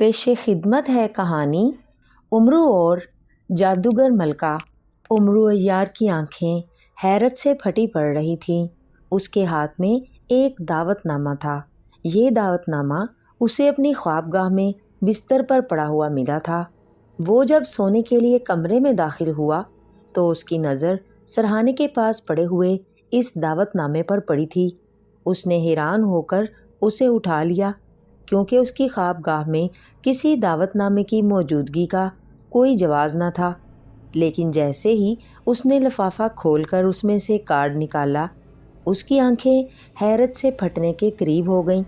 پیش خدمت ہے کہانی امرو اور جادوگر ملکہ۔ امرو عیار کی آنکھیں حیرت سے پھٹی پڑ رہی تھیں۔ اس کے ہاتھ میں ایک دعوت نامہ تھا۔ یہ دعوت نامہ اسے اپنی خوابگاہ میں بستر پر پڑا ہوا ملا تھا۔ وہ جب سونے کے لیے کمرے میں داخل ہوا تو اس کی نظر سرہانے کے پاس پڑے ہوئے اس دعوت نامے پر پڑی تھی۔ اس نے حیران ہو کر اسے اٹھا لیا، کیونکہ اس کی خوابگاہ میں کسی دعوت نامے کی موجودگی کا کوئی جواز نہ تھا۔ لیکن جیسے ہی اس نے لفافہ کھول کر اس میں سے کارڈ نکالا، اس کی آنکھیں حیرت سے پھٹنے کے قریب ہو گئیں۔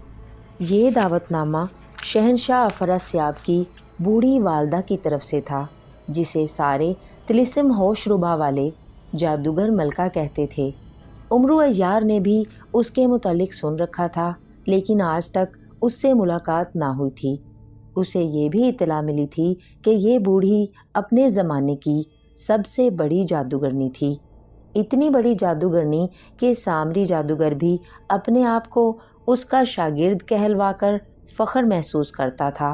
یہ دعوت نامہ شہنشاہ افراسیاب کی بوڑھی والدہ کی طرف سے تھا، جسے سارے طلسم ہوش ربا والے جادوگر ملکہ کہتے تھے۔ امرو عیار نے بھی اس کے متعلق سن رکھا تھا، لیکن آج تک اس سے ملاقات نہ ہوئی تھی۔ اسے یہ بھی اطلاع ملی تھی کہ یہ بوڑھی اپنے زمانے کی سب سے بڑی جادوگرنی تھی۔ اتنی بڑی جادوگرنی کہ سامری جادوگر بھی اپنے آپ کو اس کا شاگرد کہلوا کر فخر محسوس کرتا تھا۔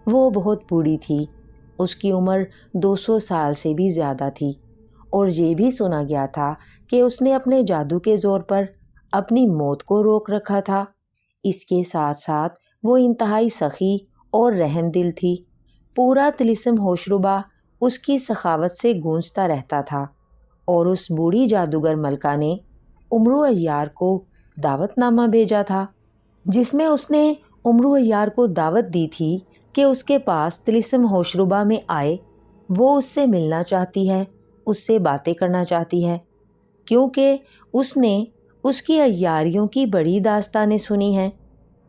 وہ بہت بوڑھی تھی، اس کی عمر 200 سال سے بھی زیادہ تھی، اور یہ بھی سنا گیا تھا کہ اس نے اپنے جادو کے زور پر اپنی موت کو روک رکھا تھا۔ اس کے ساتھ ساتھ وہ انتہائی سخی اور رحم دل تھی۔ پورا طلسم ہوشربا اس کی سخاوت سے گونجتا رہتا تھا، اور اس بوڑھی جادوگر ملکہ نے امرو عیار کو دعوت نامہ بھیجا تھا، جس میں اس نے امرو عیار کو دعوت دی تھی کہ اس کے پاس طلسم ہوشربا میں آئے۔ وہ اس سے ملنا چاہتی ہے، اس سے باتیں کرنا چاہتی ہے، کیونکہ اس نے اس کی عیاریوں کی بڑی داستانیں سنی ہیں۔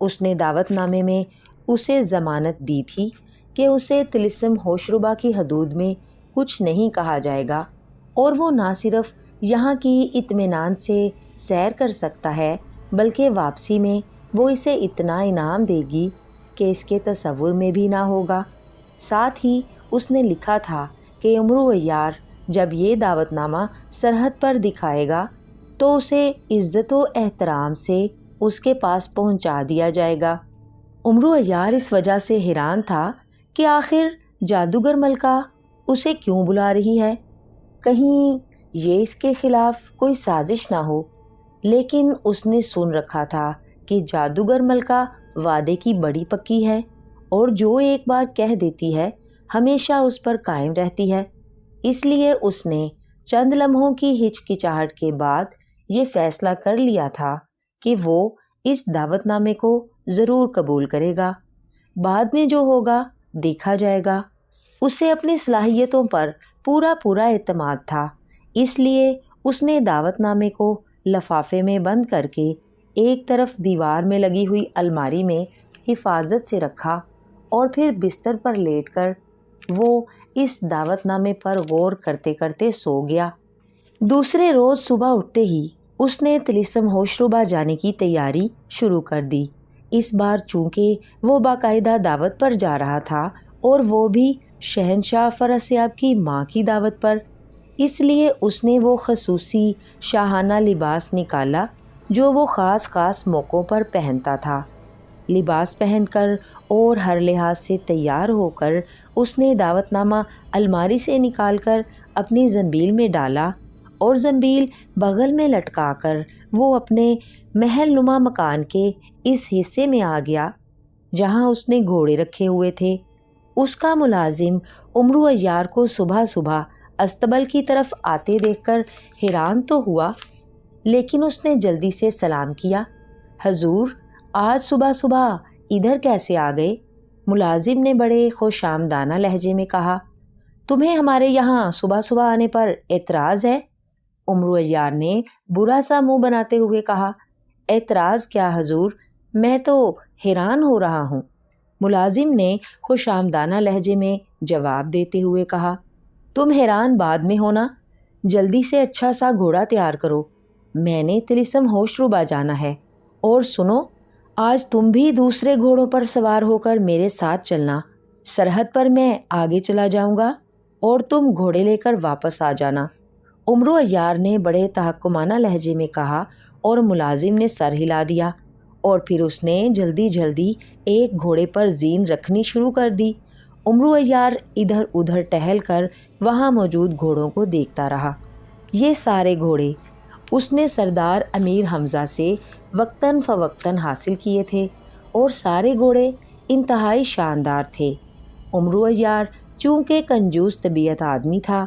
اس نے دعوت نامے میں اسے ضمانت دی تھی کہ اسے طلسم ہوشربا کی حدود میں کچھ نہیں کہا جائے گا، اور وہ نہ صرف یہاں کی اطمینان سے سیر کر سکتا ہے، بلکہ واپسی میں وہ اسے اتنا انعام دے گی کہ اس کے تصور میں بھی نہ ہوگا۔ ساتھ ہی اس نے لکھا تھا کہ امرو عیار جب یہ دعوت نامہ سرحد پر دکھائے گا تو اسے عزت و احترام سے اس کے پاس پہنچا دیا جائے گا۔ امرو عیار اس وجہ سے حیران تھا کہ آخر جادوگر ملکہ اسے کیوں بلا رہی ہے، کہیں یہ اس کے خلاف کوئی سازش نہ ہو۔ لیکن اس نے سن رکھا تھا کہ جادوگر ملکہ وعدے کی بڑی پکی ہے، اور جو ایک بار کہہ دیتی ہے ہمیشہ اس پر قائم رہتی ہے۔ اس لیے اس نے چند لمحوں کی ہچکچاہٹ کے بعد یہ فیصلہ کر لیا تھا کہ وہ اس دعوت نامے کو ضرور قبول کرے گا۔ بعد میں جو ہوگا دیکھا جائے گا۔ اسے اپنی صلاحیتوں پر پورا اعتماد تھا، اس لیے اس نے دعوت نامے کو لفافے میں بند کر کے ایک طرف دیوار میں لگی ہوئی الماری میں حفاظت سے رکھا، اور پھر بستر پر لیٹ کر وہ اس دعوت نامے پر غور کرتے کرتے سو گیا۔ دوسرے روز صبح اٹھتے ہی اس نے طلسم ہوشربا جانے کی تیاری شروع کر دی۔ اس بار چونکہ وہ باقاعدہ دعوت پر جا رہا تھا، اور وہ بھی شہنشاہ افراسیاب کی ماں کی دعوت پر، اس لیے اس نے وہ خصوصی شاہانہ لباس نکالا جو وہ خاص موقعوں پر پہنتا تھا۔ لباس پہن کر اور ہر لحاظ سے تیار ہو کر اس نے دعوت نامہ الماری سے نکال کر اپنی زنبیل میں ڈالا، اور زنبیل بغل میں لٹکا کر وہ اپنے محل نما مکان کے اس حصے میں آ گیا جہاں اس نے گھوڑے رکھے ہوئے تھے۔ اس کا ملازم امرو عیار کو صبح استبل کی طرف آتے دیکھ کر حیران تو ہوا، لیکن اس نے جلدی سے سلام کیا۔ حضور، آج صبح ادھر کیسے آ گئے؟ ملازم نے بڑے خوش آمدانہ لہجے میں کہا۔ تمہیں ہمارے یہاں صبح آنے پر اعتراض ہے؟ امرو عیار نے برا سا منہ بناتے ہوئے کہا۔ اعتراض کیا حضور، میں تو حیران ہو رہا ہوں، ملازم نے خوش آمدانہ لہجے میں جواب دیتے ہوئے کہا۔ تم حیران بعد میں ہونا، جلدی سے اچھا سا گھوڑا تیار کرو، میں نے طلسم ہوشربا جانا ہے، اور سنو، آج تم بھی دوسرے گھوڑوں پر سوار ہو کر میرے ساتھ چلنا۔ سرحد پر میں آگے چلا جاؤں گا، اور تم گھوڑے لے کر واپس آ جانا۔ امرو عیار نے بڑے تحکمانہ لہجے میں کہا، اور ملازم نے سر ہلا دیا، اور پھر اس نے جلدی جلدی ایک گھوڑے پر زین رکھنی شروع کر دی۔ عمرو عیار ادھر ادھر ٹہل کر وہاں موجود گھوڑوں کو دیکھتا رہا۔ یہ سارے گھوڑے اس نے سردار امیر حمزہ سے وقتاً فوقتاً حاصل کیے تھے اور سارے گھوڑے انتہائی شاندار تھے۔ عمرو عیار چونکہ کنجوس طبیعت آدمی تھا،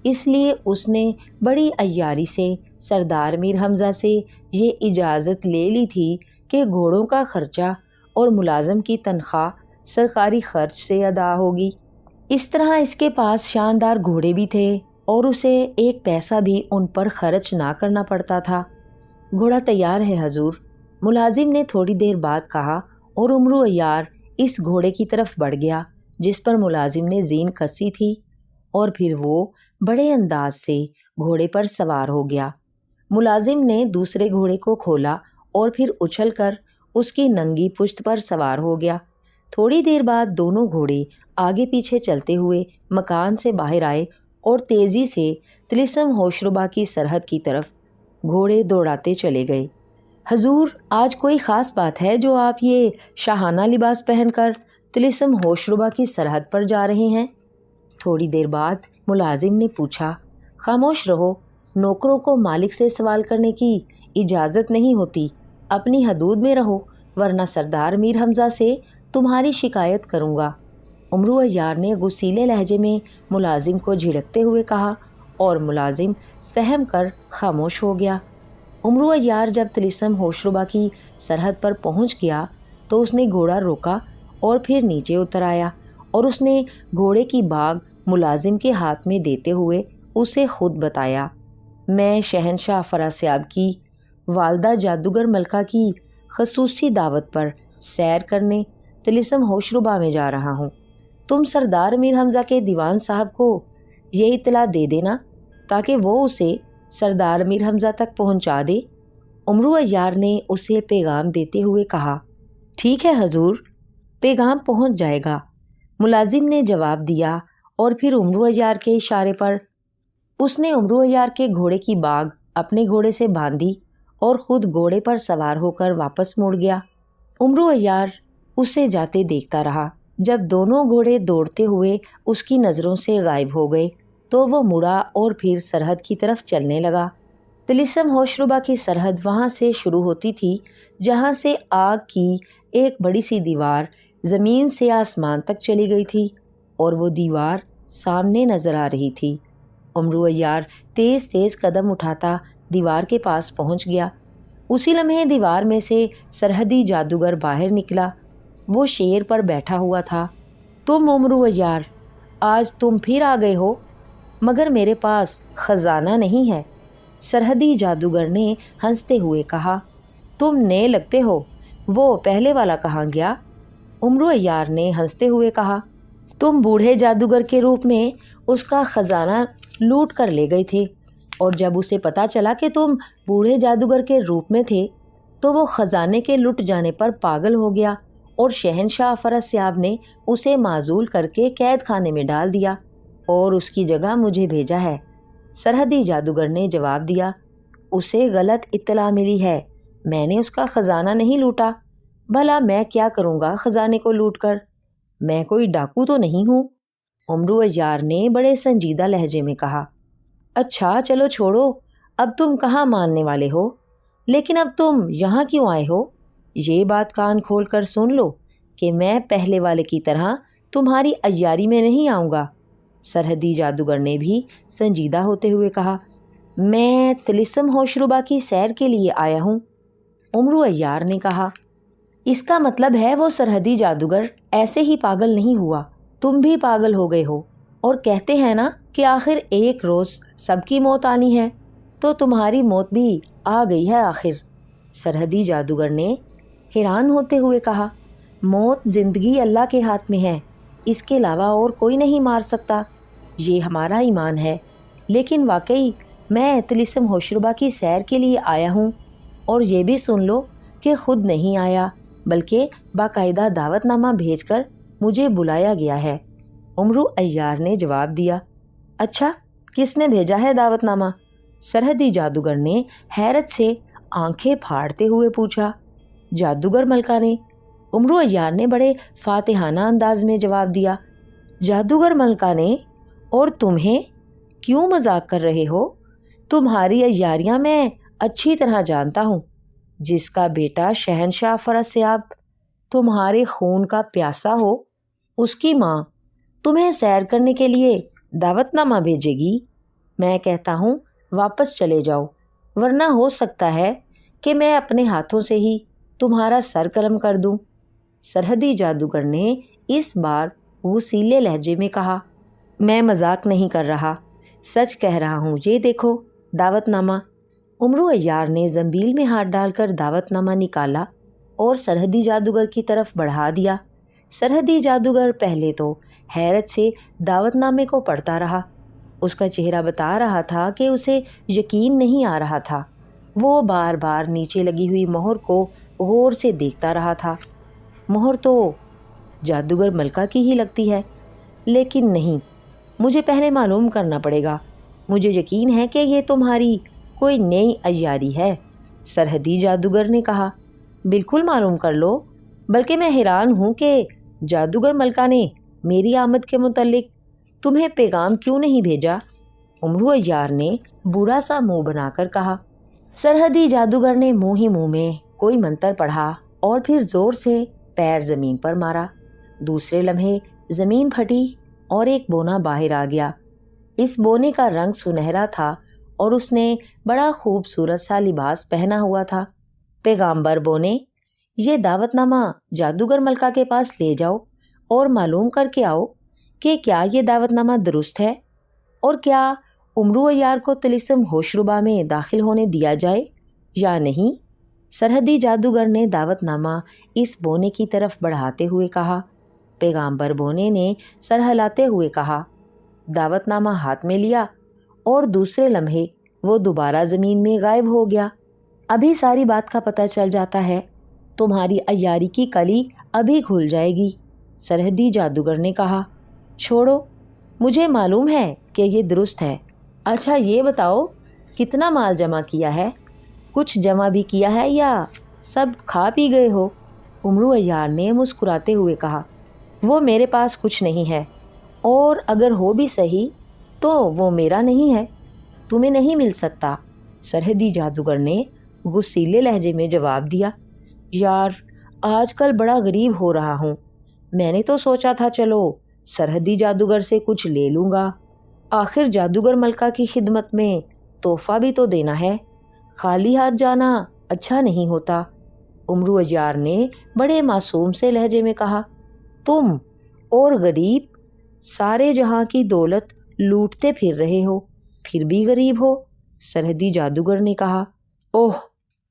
اس لیے اس نے بڑی عیاری سے سردار امیر حمزہ سے یہ اجازت لے لی تھی کہ گھوڑوں کا خرچہ اور ملازم کی تنخواہ سرکاری خرچ سے ادا ہوگی۔ اس طرح اس کے پاس شاندار گھوڑے بھی تھے اور اسے ایک پیسہ بھی ان پر خرچ نہ کرنا پڑتا تھا۔ گھوڑا تیار ہے حضور، ملازم نے تھوڑی دیر بعد کہا، اور عمرو عیار اس گھوڑے کی طرف بڑھ گیا جس پر ملازم نے زین کسی تھی، اور پھر وہ بڑے انداز سے گھوڑے پر سوار ہو گیا۔ ملازم نے دوسرے گھوڑے کو کھولا اور پھر اچھل کر اس کی ننگی پشت پر سوار ہو گیا۔ تھوڑی دیر بعد دونوں گھوڑے آگے پیچھے چلتے ہوئے مکان سے باہر آئے اور تیزی سے طلسم ہوشربا کی سرحد کی طرف گھوڑے دوڑاتے چلے گئے۔ حضور، آج کوئی خاص بات ہے جو آپ یہ شاہانہ لباس پہن کر طلسم ہوشربا کی سرحد پر جا رہے ہیں؟ تھوڑی دیر بعد ملازم نے پوچھا۔ خاموش رہو، نوکروں کو مالک سے سوال کرنے کی اجازت نہیں ہوتی، اپنی حدود میں رہو ورنہ سردار امیر حمزہ سے تمہاری شکایت کروں گا۔ عمرو عیار نے غصیلے لہجے میں ملازم کو جھڑکتے ہوئے کہا، اور ملازم سہم کر خاموش ہو گیا۔ عمرو عیار جب طلسم ہوشربا کی سرحد پر پہنچ گیا تو اس نے گھوڑا روکا اور پھر نیچے اتر آیا، اور اس نے گھوڑے کی باگ ملازم کے ہاتھ میں دیتے ہوئے اسے خود بتایا، میں شہنشاہ افراسیاب کی والدہ جادوگر ملکہ کی خصوصی دعوت پر سیر کرنے طلسم ہوشربا میں جا رہا ہوں۔ تم سردار امیر حمزہ کے دیوان صاحب کو یہ اطلاع دے دینا تاکہ وہ اسے سردار امیر حمزہ تک پہنچا دے۔ عمرو عیار نے اسے پیغام دیتے ہوئے کہا، ٹھیک ہے حضور، پیغام پہنچ جائے گا، ملازم نے جواب دیا، اور پھر عمرو عیار کے اشارے پر اس نے عمرو عیار کے گھوڑے کی باگ اپنے گھوڑے سے باندھی اور خود گھوڑے پر سوار ہو کر واپس مڑ گیا۔ عمرو عیار اسے جاتے دیکھتا رہا۔ جب دونوں گھوڑے دوڑتے ہوئے اس کی نظروں سے غائب ہو گئے تو وہ مڑا اور پھر سرحد کی طرف چلنے لگا۔ طلسم ہوشربا کی سرحد وہاں سے شروع ہوتی تھی جہاں سے آگ کی ایک بڑی سی دیوار زمین سے آسمان تک چلی گئی تھی، اور وہ دیوار سامنے نظر آ رہی تھی۔ عمرو عیار تیز تیز قدم اٹھاتا دیوار کے پاس پہنچ گیا۔ اسی لمحے دیوار میں سے سرحدی جادوگر باہر نکلا۔ وہ شیر پر بیٹھا ہوا تھا۔ تم عمرو عیار، آج تم پھر آ گئے ہو، مگر میرے پاس خزانہ نہیں ہے، سرحدی جادوگر نے ہنستے ہوئے کہا۔ تم نئے لگتے ہو، وہ پہلے والا کہاں گیا؟ عمرو عیار نے ہنستے ہوئے کہا، تم بوڑھے جادوگر کے روپ میں اس کا خزانہ لوٹ کر لے گئے تھے، اور جب اسے پتہ چلا کہ تم بوڑھے جادوگر کے روپ میں تھے تو وہ خزانے کے لٹ جانے پر پاگل ہو گیا، اور شہنشاہ افراسیاب نے اسے معزول کر کے قید خانے میں ڈال دیا اور اس کی جگہ مجھے بھیجا ہے۔ سرحدی جادوگر نے جواب دیا، اسے غلط اطلاع ملی ہے، میں نے اس کا خزانہ نہیں لوٹا۔ بھلا میں کیا کروں گا خزانے کو لوٹ کر؟ میں کوئی ڈاکو تو نہیں ہوں۔ عمرو عیار نے بڑے سنجیدہ لہجے میں کہا، اچھا چلو چھوڑو، اب تم کہاں ماننے والے ہو، لیکن اب تم یہاں کیوں آئے ہو؟ یہ بات کان کھول کر سن لو کہ میں پہلے والے کی طرح تمہاری عیاری میں نہیں آؤں گا۔ سرحدی جادوگر نے بھی سنجیدہ ہوتے ہوئے کہا، میں طلسم ہوشربا کی سیر کے لیے آیا ہوں۔ عمرو عیار نے کہا، اس کا مطلب ہے وہ سرحدی جادوگر ایسے ہی پاگل نہیں ہوا، تم بھی پاگل ہو گئے ہو، اور کہتے ہیں نا کہ آخر ایک روز سب کی موت آنی ہے، تو تمہاری موت بھی آ گئی ہے آخر۔ سرحدی جادوگر نے حیران ہوتے ہوئے کہا، موت زندگی اللہ کے ہاتھ میں ہے، اس کے علاوہ اور کوئی نہیں مار سکتا، یہ ہمارا ایمان ہے، لیکن واقعی میں طلسم ہوشربا کی سیر کے لیے آیا ہوں، اور یہ بھی سن لو کہ خود نہیں آیا بلکہ باقاعدہ دعوت نامہ بھیج کر مجھے بلایا گیا ہے۔ عمرو عیار نے جواب دیا، اچھا کس نے بھیجا ہے دعوت نامہ؟ سرحدی جادوگر نے حیرت سے آنکھیں پھاڑتے ہوئے پوچھا۔ جادوگر ملکہ نے عمرو عیار نے بڑے فاتحانہ انداز میں جواب دیا۔ جادوگر ملکہ نے، اور تمہیں کیوں مذاق کر رہے ہو؟ تمہاری عیاریاں میں اچھی طرح جانتا ہوں۔ جس کا بیٹا شہنشاہ فرسیاب تمہارے خون کا پیاسا ہو، اس کی ماں تمہیں سیر کرنے کے لیے دعوت نامہ بھیجے گی۔ میں کہتا ہوں واپس چلے جاؤ، ورنہ ہو سکتا ہے کہ میں اپنے ہاتھوں سے ہی تمہارا سر قلم کر دوں۔ سرحدی جادوگر نے اس بار غصیلے لہجے میں کہا، میں مذاق نہیں کر رہا، سچ کہہ رہا ہوں، یہ دیکھو دعوت نامہ۔ عمرو عیار نے زنبیل میں ہاتھ ڈال کر دعوت نامہ نکالا اور سرحدی جادوگر کی طرف بڑھا دیا۔ سرحدی جادوگر پہلے تو حیرت سے دعوت نامے کو پڑھتا رہا۔ اس کا چہرہ بتا رہا تھا کہ اسے یقین نہیں آ رہا تھا۔ وہ بار بار نیچے لگی ہوئی مہر کو غور سے دیکھتا رہا تھا۔ مہر تو جادوگر ملکہ کی ہی لگتی ہے، لیکن نہیں، مجھے پہلے معلوم کرنا پڑے گا۔ مجھے یقین ہے کہ یہ تمہاری کوئی نئی عیاری ہے۔ سرحدی جادوگر نے کہا، بالکل معلوم کر لو، بلکہ میں حیران ہوں کہ جادوگر ملکہ نے میری آمد کے متعلق تمہیں پیغام کیوں نہیں بھیجا؟ عمرو عیار نے برا سا منہ بنا کر کہا۔ سرحدی جادوگر نے منہ ہی منہ میں کوئی منتر پڑھا اور پھر زور سے پیر زمین پر مارا۔ دوسرے لمحے زمین پھٹی اور ایک بونا باہر آ گیا۔ اس بونے کا رنگ سنہرا تھا اور اس نے بڑا خوبصورت سا لباس پہنا ہوا تھا۔ پیغامبر بونے، یہ دعوت نامہ جادوگر ملکہ کے پاس لے جاؤ اور معلوم کر کے آؤ کہ کیا یہ دعوت نامہ درست ہے، اور کیا عمرو عیار کو طلسم ہوشربا میں داخل ہونے دیا جائے یا نہیں۔ سرحدی جادوگر نے دعوت نامہ اس بونے کی طرف بڑھاتے ہوئے کہا۔ پیغامبر بونے نے سر ہلاتے ہوئے کہا، دعوت نامہ ہاتھ میں لیا اور دوسرے لمحے وہ دوبارہ زمین میں غائب ہو گیا۔ ابھی ساری بات کا پتہ چل جاتا ہے، تمہاری عیاری کی کلی ابھی کھل جائے گی۔ سرحدی جادوگر نے کہا، چھوڑو، مجھے معلوم ہے کہ یہ درست ہے۔ اچھا یہ بتاؤ کتنا مال جمع کیا ہے؟ کچھ جمع بھی کیا ہے یا سب کھا پی گئے ہو؟ عمرو عیار نے مسکراتے ہوئے کہا، وہ میرے پاس کچھ نہیں ہے، اور اگر ہو بھی صحیح تو وہ میرا نہیں ہے، تمہیں نہیں مل سکتا۔ سرحدی جادوگر نے غصیلے لہجے میں جواب دیا، یار آج کل بڑا غریب ہو رہا ہوں، میں نے تو سوچا تھا چلو سرحدی جادوگر سے کچھ لے لوں گا، آخر جادوگر ملکہ کی خدمت میں تحفہ بھی تو دینا ہے، خالی ہاتھ جانا اچھا نہیں ہوتا۔ عمرو عیار نے بڑے معصوم سے لہجے میں کہا، تم اور غریب سارے جہاں کی دولت لوٹتے پھر رہے ہو، پھر بھی غریب ہو؟ سرحدی جادوگر نے کہا، اوہ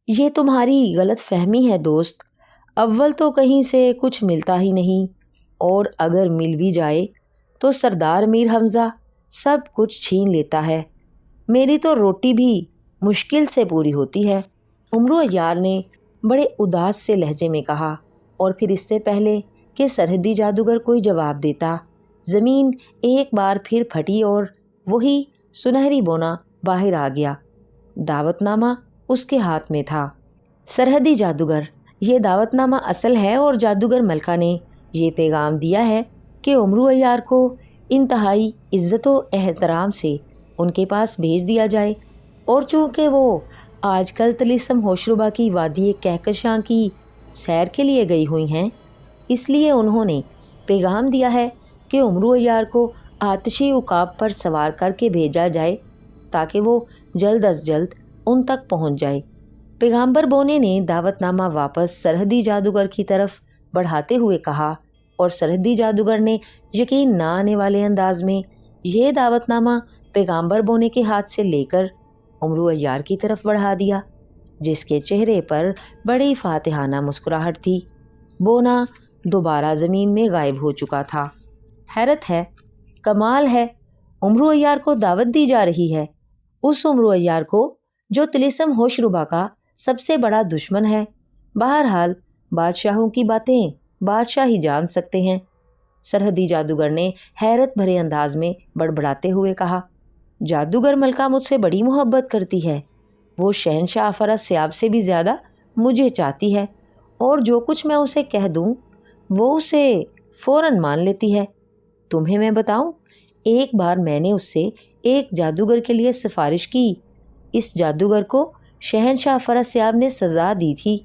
یہ تمہاری غلط فہمی ہے دوست، اول تو کہیں سے کچھ ملتا ہی نہیں، اور اگر مل بھی جائے تو سردار میر حمزہ سب کچھ چھین لیتا ہے، میری تو روٹی بھی مشکل سے پوری ہوتی ہے۔ عمرو عیار نے بڑے اداس سے لہجے میں کہا، اور پھر اس سے پہلے کہ سرحدی جادوگر کوئی جواب دیتا، زمین ایک بار پھر پھٹی اور وہی سنہری بونا باہر آ گیا۔ دعوت نامہ اس کے ہاتھ میں تھا۔ سرحدی جادوگر، یہ دعوت نامہ اصل ہے اور جادوگر ملکہ نے یہ پیغام دیا ہے کہ عمرو عیار کو انتہائی عزت و احترام سے ان کے پاس بھیج دیا جائے، اور چونکہ وہ آج کل طلسم ہوشربا کی وادی کہکشاں کی سیر کے لیے گئی ہوئی ہیں، اس لیے انہوں نے پیغام دیا ہے کہ عمرو عیار کو آتشی عقاب پر سوار کر کے بھیجا جائے تاکہ وہ جلد از جلد ان تک پہنچ جائے۔ پیغامبر بونے نے دعوت نامہ واپس سرحدی جادوگر کی طرف بڑھاتے ہوئے کہا، اور سرحدی جادوگر نے یقین نہ آنے والے انداز میں یہ دعوت نامہ پیغامبر بونے کے ہاتھ سے لے کر عمرو عیار کی طرف بڑھا دیا، جس کے چہرے پر بڑی فاتحانہ مسکراہٹ تھی۔ بونا دوبارہ زمین میں غائب ہو چکا تھا۔ حیرت ہے، کمال ہے، عمرو عیار کو دعوت دی جا رہی ہے، اس عمرو عیار کو جو طلسم ہوشربا کا سب سے بڑا دشمن ہے۔ بہرحال بادشاہوں کی باتیں بادشاہ ہی جان سکتے ہیں۔ سرحدی جادوگر نے حیرت بھرے انداز میں بڑبڑاتے ہوئے کہا، جادوگر ملکہ مجھ سے بڑی محبت کرتی ہے، وہ شہنشاہ فرسیاب سے بھی زیادہ مجھے چاہتی ہے، اور جو کچھ میں اسے کہہ دوں وہ اسے فوراً مان لیتی ہے۔ تمہیں میں بتاؤں، ایک بار میں نے اس سے ایک جادوگر کے لیے سفارش کی۔ اس جادوگر کو شہنشاہ فرسیاب نے سزا دی تھی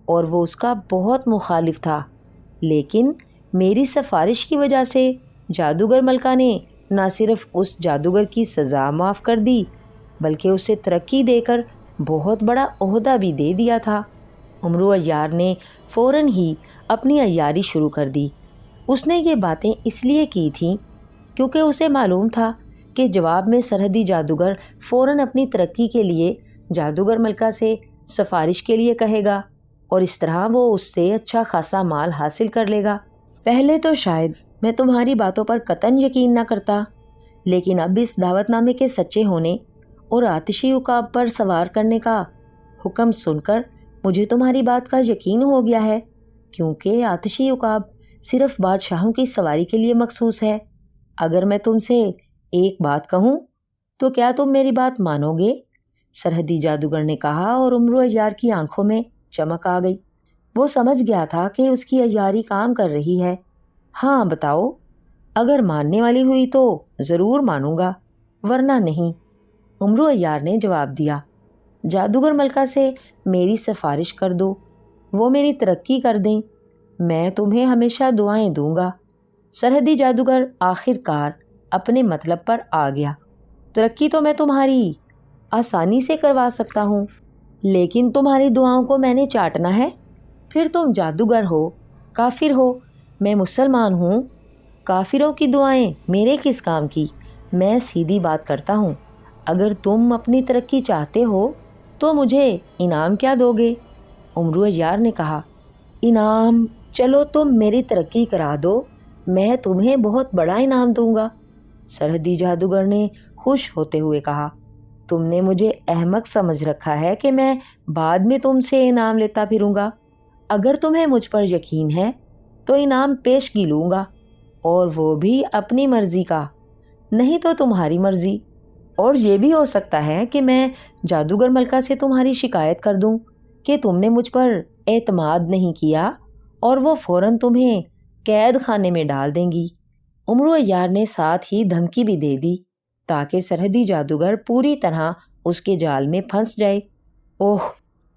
اور وہ اس کا بہت مخالف تھا، لیکن میری سفارش کی وجہ سے جادوگر ملکہ نے نہ صرف اس جادوگر کی سزا معاف کر دی بلکہ اسے ترقی دے کر بہت بڑا عہدہ بھی دے دیا تھا۔ امرو عیار نے فوراً ہی اپنی عیاری شروع کر دی۔ اس نے یہ باتیں اس لیے کی تھیں کیونکہ اسے معلوم تھا کہ جواب میں سرحدی جادوگر فوراً اپنی ترقی کے لیے جادوگر ملکہ سے سفارش کے لیے کہے گا اور اس طرح وہ اس سے اچھا خاصا مال حاصل کر لے گا۔ پہلے تو شاید میں تمہاری باتوں پر قطعاً یقین نہ کرتا، لیکن اب اس دعوت نامے کے سچے ہونے اور آتشی عقاب پر سوار کرنے کا حکم سن کر مجھے تمہاری بات کا یقین ہو گیا ہے، کیونکہ آتشی عقاب صرف بادشاہوں کی سواری کے لیے مخصوص ہے۔ اگر میں تم سے ایک بات کہوں تو کیا تم میری بات مانو گے؟ سرحدی جادوگر نے کہا اور امرو عیار کی آنکھوں میں چمک آ گئی۔ وہ سمجھ گیا تھا کہ اس کی عیاری کام کر رہی ہے۔ ہاں بتاؤ، اگر ماننے والی ہوئی تو ضرور مانوں گا، ورنہ نہیں، امرو عیار نے جواب دیا۔ جادوگر ملکہ سے میری سفارش کر دو، وہ میری ترقی کر دیں، میں تمہیں ہمیشہ دعائیں دوں گا۔ سرحدی جادوگر آخر کار اپنے مطلب پر آ گیا۔ ترقی تو میں تمہاری آسانی سے کروا سکتا ہوں، لیکن تمہاری دعاؤں کو میں نے چاٹنا ہے۔ پھر تم جادوگر ہو، کافر ہو، میں مسلمان ہوں، کافروں کی دعائیں میرے کس کام کی؟ میں سیدھی بات کرتا ہوں، اگر تم اپنی ترقی چاہتے ہو تو مجھے انعام کیا دو گے؟ امرو عیار نے کہا، انعام؟ چلو تم میری ترقی کرا دو، میں تمہیں بہت بڑا انعام دوں گا۔ سرحدی جادوگر نے خوش ہوتے ہوئے کہا، تم نے مجھے احمق سمجھ رکھا ہے کہ میں بعد میں تم سے انعام لیتا پھروں گا۔ اگر تمہیں مجھ پر یقین ہے تو انعام پیشگی لوں گا، اور وہ بھی اپنی مرضی کا، نہیں تو تمہاری مرضی۔ اور یہ بھی ہو سکتا ہے کہ میں جادوگر ملکہ سے تمہاری شکایت کر دوں کہ تم نے مجھ پر اعتماد نہیں کیا اور وہ فوراً تمہیں قید خانے میں ڈال دیں گی۔ امرو عیار نے ساتھ ہی دھمکی بھی دے دی تاکہ سرحدی جادوگر پوری طرح اس کے جال میں پھنس جائے۔ اوہ،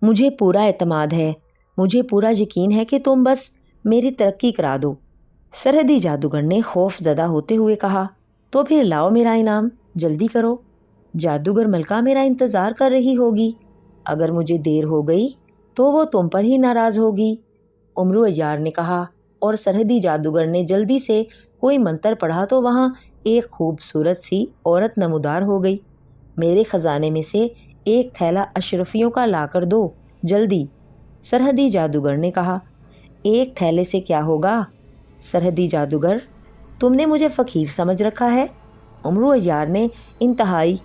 مجھے پورا اعتماد ہے، مجھے پورا یقین ہے کہ تم بس میری ترقی کرا دو۔ سرحدی جادوگر نے خوف زدہ ہوتے ہوئے کہا، تو پھر لاؤ میرا انعام، جلدی کرو، جادوگر ملکہ میرا انتظار کر رہی ہوگی، اگر مجھے دیر ہو گئی تو وہ تم پر ہی ناراض ہوگی۔ امرو عیار نے کہا، اور سرحدی جادوگر نے جلدی سے کوئی منتر پڑھا تو وہاں ایک خوبصورت سی عورت نمودار ہو گئی۔ میرے خزانے میں سے ایک تھیلا اشرفیوں کا لا کر دو، جلدی، سرحدی جادوگر نے کہا۔ ایک تھیلے سے کیا ہوگا سرحدی جادوگر، تم نے مجھے فقیر سمجھ رکھا ہے؟ امرو عیار نے انتہائی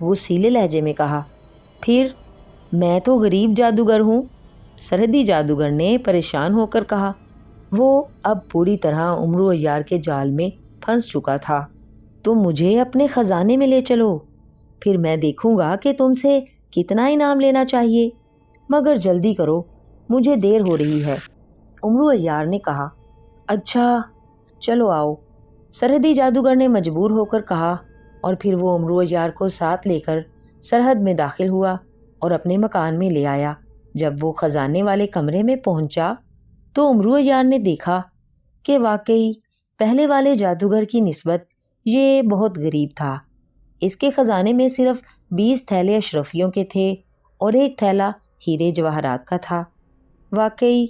غصیلے لہجے میں کہا۔ پھر میں تو غریب جادوگر ہوں، سرحدی جادوگر نے پریشان ہو کر کہا۔ وہ اب پوری طرح امرو عیار کے جال میں پھنس چکا تھا۔ تم مجھے اپنے خزانے میں لے چلو، پھر میں دیکھوں گا کہ تم سے کتنا انعام لینا چاہیے، مگر جلدی کرو، مجھے دیر ہو رہی ہے۔ امرو عیار نے کہا، اچھا چلو آؤ، سرحدی جادوگر نے مجبور ہو کر کہا، اور پھر وہ امرو عیار کو ساتھ لے کر سرحد میں داخل ہوا اور اپنے مکان میں لے آیا۔ جب وہ خزانے والے کمرے میں پہنچا تو امرو عیار نے دیکھا کہ واقعی پہلے والے جادوگر کی نسبت یہ بہت غریب تھا۔ اس کے خزانے میں صرف 20 تھیلے اشرفیوں کے تھے اور ایک تھیلا ہیرے جواہرات کا تھا۔ واقعی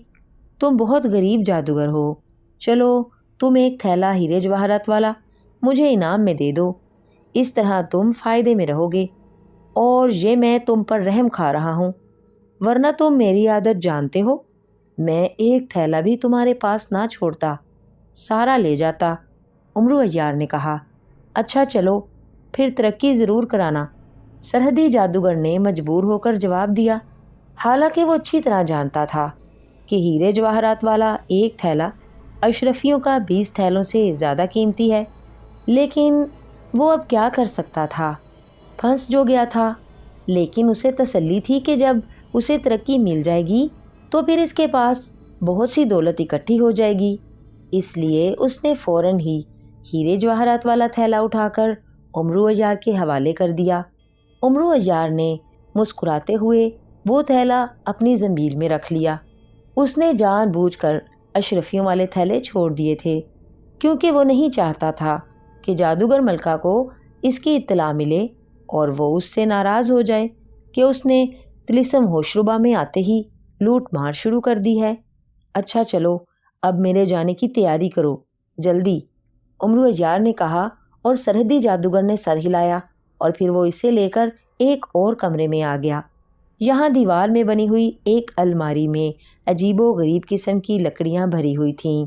تم بہت غریب جادوگر ہو، چلو تم ایک تھیلا ہیرے جواہرات والا مجھے انعام میں دے دو، اس طرح تم فائدے میں رہو گے، اور یہ میں تم پر رحم کھا رہا ہوں، ورنہ تم میری عادت جانتے ہو، میں ایک تھیلا بھی تمہارے پاس نہ چھوڑتا، سارا لے جاتا۔ امرو عیار نے کہا، اچھا چلو پھر ترقی ضرور کرانا، سرحدی جادوگر نے مجبور ہو کر جواب دیا، حالانکہ وہ اچھی طرح جانتا تھا کہ ہیرے جواہرات والا ایک تھیلا اشرفیوں کا 20 تھیلوں سے زیادہ قیمتی ہے، لیکن وہ اب کیا کر سکتا تھا، پھنس جو گیا تھا۔ لیکن اسے تسلی تھی کہ جب اسے ترقی مل جائے گی تو پھر اس کے پاس بہت سی دولت اکٹھی ہو جائے گی۔ اس لیے اس نے فوراً ہی ہیرے جواہرات والا تھیلا اٹھا کر امرو عیار کے حوالے کر دیا۔ امرو عیار نے مسکراتے ہوئے وہ تھیلا اپنی زنبیل میں رکھ لیا۔ اس نے جان بوجھ کر اشرفیوں والے تھیلے چھوڑ دیے تھے، کیونکہ وہ نہیں چاہتا تھا کہ جادوگر ملکہ کو اس کی اطلاع ملے اور وہ اس سے ناراض ہو جائے کہ اس نے طلسم ہوشربا میں آتے ہی لوٹ مار شروع کر دی ہے۔ اچھا چلو، اب میرے جانے کی تیاری کرو، جلدی، امرو عیار نے کہا، اور سرحدی جادوگر نے سر ہلایا اور پھر وہ اسے لے کر ایک اور کمرے میں آ گیا۔ یہاں دیوار میں بنی ہوئی ایک الماری میں عجیب و غریب قسم کی لکڑیاں بھری ہوئی تھیں۔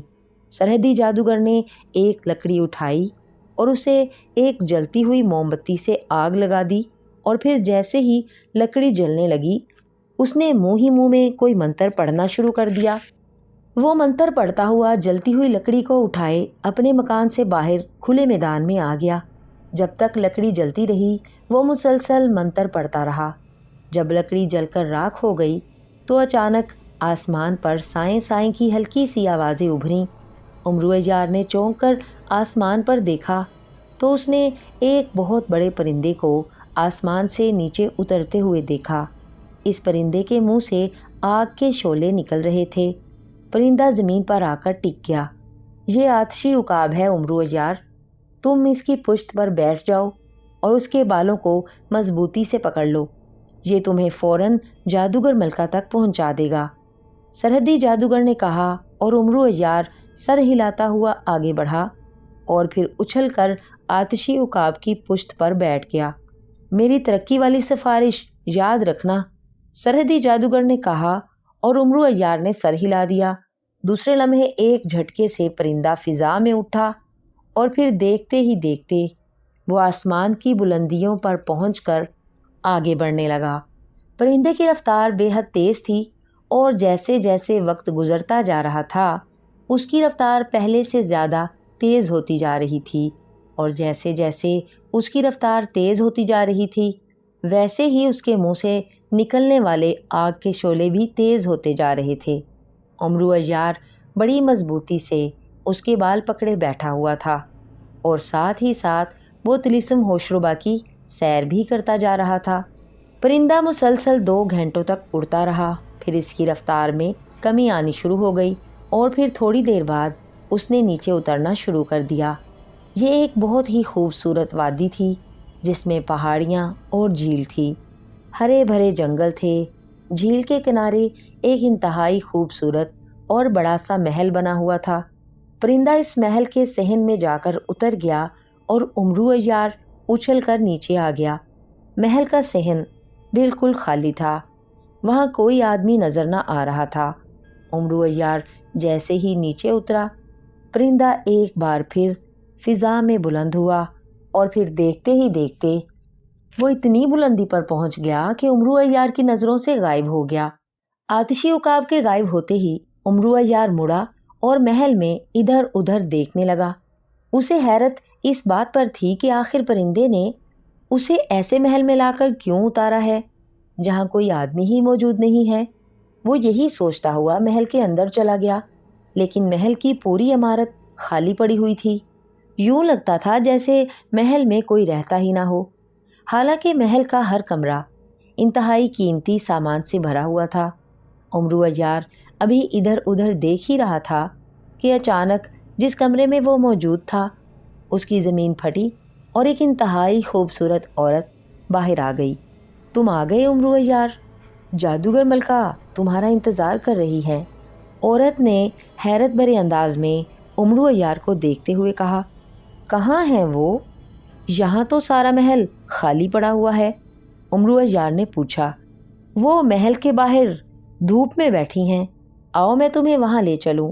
سرحدی جادوگر نے ایک لکڑی اٹھائی اور اسے ایک جلتی ہوئی موم بتی سے آگ لگا دی، اور پھر جیسے ہی لکڑی جلنے لگی اس نے منہ ہی منہ میں کوئی منتر پڑھنا شروع کر دیا۔ وہ منتر پڑھتا ہوا جلتی ہوئی لکڑی کو اٹھائے اپنے مکان سے باہر کھلے میدان میں آ گیا۔ جب تک لکڑی جلتی رہی وہ مسلسل منتر پڑھتا رہا۔ جب لکڑی جل کر راکھ ہو گئی تو اچانک آسمان پر سائیں سائیں کی ہلکی سی آوازیں ابھریں۔ امرو عیار نے چونک کر آسمان پر دیکھا تو اس نے ایک بہت بڑے پرندے کو آسمان سے نیچے اترتے ہوئے دیکھا۔ اس پرندے کے منہ سے آگ کے شعلے نکل رہے تھے۔ پرندہ زمین پر آ کر ٹک گیا۔ یہ آتشی عقاب ہے امرو عیار، تم اس کی پشت پر بیٹھ جاؤ اور اس کے بالوں کو مضبوطی سے پکڑ لو، یہ تمہیں فوراً جادوگر ملکہ تک پہنچا دے گا، سرحدی جادوگر نے کہا، اور امرو عیار سر ہلاتا ہوا آگے بڑھا اور پھر اچھل کر آتشی عقاب کی پشت پر بیٹھ گیا۔ میری ترقی والی سفارش یاد رکھنا، سرحدی جادوگر نے کہا، اور امرو عیار نے سر ہلا دیا۔ دوسرے لمحے ایک جھٹکے سے پرندہ فضا میں اٹھا اور پھر دیکھتے ہی دیکھتے وہ آسمان کی بلندیوں پر پہنچ کر آگے بڑھنے لگا۔ پرندے کی رفتار بے حد تیز تھی اور جیسے جیسے وقت گزرتا جا رہا تھا اس کی رفتار پہلے سے زیادہ تیز ہوتی جا رہی تھی، اور جیسے جیسے اس کی رفتار تیز ہوتی جا رہی تھی ویسے ہی اس کے منہ سے نکلنے والے آگ کے شعلے بھی تیز ہوتے جا رہے تھے۔ امرو عیار بڑی مضبوطی سے اس کے بال پکڑے بیٹھا ہوا تھا اور ساتھ ہی ساتھ وہ طلسم ہوشربا کی سیر بھی کرتا جا رہا تھا۔ پرندہ مسلسل 2 گھنٹوں تک اڑتا رہا، پھر اس کی رفتار میں کمی آنی شروع ہو گئی اور پھر تھوڑی دیر بعد اس نے نیچے اترنا شروع کر دیا۔ یہ ایک بہت ہی خوبصورت وادی تھی جس میں پہاڑیاں اور جھیل تھی، ہرے بھرے جنگل تھے۔ جھیل کے کنارے ایک انتہائی خوبصورت اور بڑا سا محل بنا ہوا تھا۔ پرندہ اس محل کے صحن میں جا کر اتر گیا اور امرو عیار اچھل کر نیچے آ گیا۔ محل کا صحن بالکل خالی تھا، وہاں کوئی آدمی نظر نہ آ رہا تھا۔ امرو عیار جیسے ہی نیچے اترا پرندہ ایک بار پھر فضا میں بلند ہوا اور پھر دیکھتے ہی دیکھتے وہ اتنی بلندی پر پہنچ گیا کہ امرو عیار کی نظروں سے غائب ہو گیا۔ آتشی عقاب کے غائب ہوتے ہی امرو عیار مڑا اور محل میں ادھر ادھر دیکھنے لگا۔ اسے حیرت اس بات پر تھی کہ آخر پرندے نے اسے ایسے محل میں لا کر کیوں اتارا ہے جہاں کوئی آدمی ہی موجود نہیں ہے۔ وہ یہی سوچتا ہوا محل کے اندر چلا گیا، لیکن محل کی پوری عمارت خالی پڑی ہوئی تھی۔ یوں لگتا تھا جیسے محل میں کوئی رہتا ہی نہ ہو، حالانکہ محل کا ہر کمرہ انتہائی قیمتی سامان سے بھرا ہوا تھا۔ امرو عیار ابھی ادھر ادھر دیکھ ہی رہا تھا کہ اچانک جس کمرے میں وہ موجود تھا اس کی زمین پھٹی اور ایک انتہائی خوبصورت عورت باہر آ گئی۔ تم آ گئے امرو عیار، جادوگر ملکہ تمہارا انتظار کر رہی ہے، عورت نے حیرت بھرے انداز میں امرو عیار کو دیکھتے ہوئے کہا۔ کہاں ہیں وہ؟ یہاں تو سارا محل خالی پڑا ہوا ہے، امرو عیار نے پوچھا۔ وہ محل کے باہر دھوپ میں بیٹھی ہیں، آؤ میں تمہیں وہاں لے چلوں،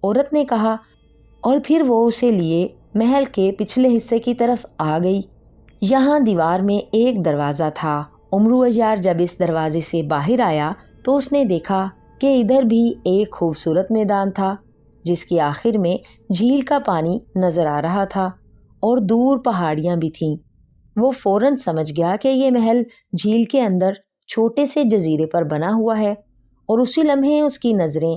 عورت نے کہا، اور پھر وہ اسے لیے محل کے پچھلے حصے کی طرف آ گئی۔ یہاں دیوار میں ایک دروازہ تھا۔ امرو عیار جب اس دروازے سے باہر آیا تو اس نے دیکھا کہ ادھر بھی ایک خوبصورت میدان تھا جس کے آخر میں جھیل کا پانی نظر آ رہا تھا اور دور پہاڑیاں بھی تھیں۔ وہ فوراً سمجھ گیا کہ یہ محل جھیل کے اندر چھوٹے سے جزیرے پر بنا ہوا ہے، اور اسی لمحے اس کی نظریں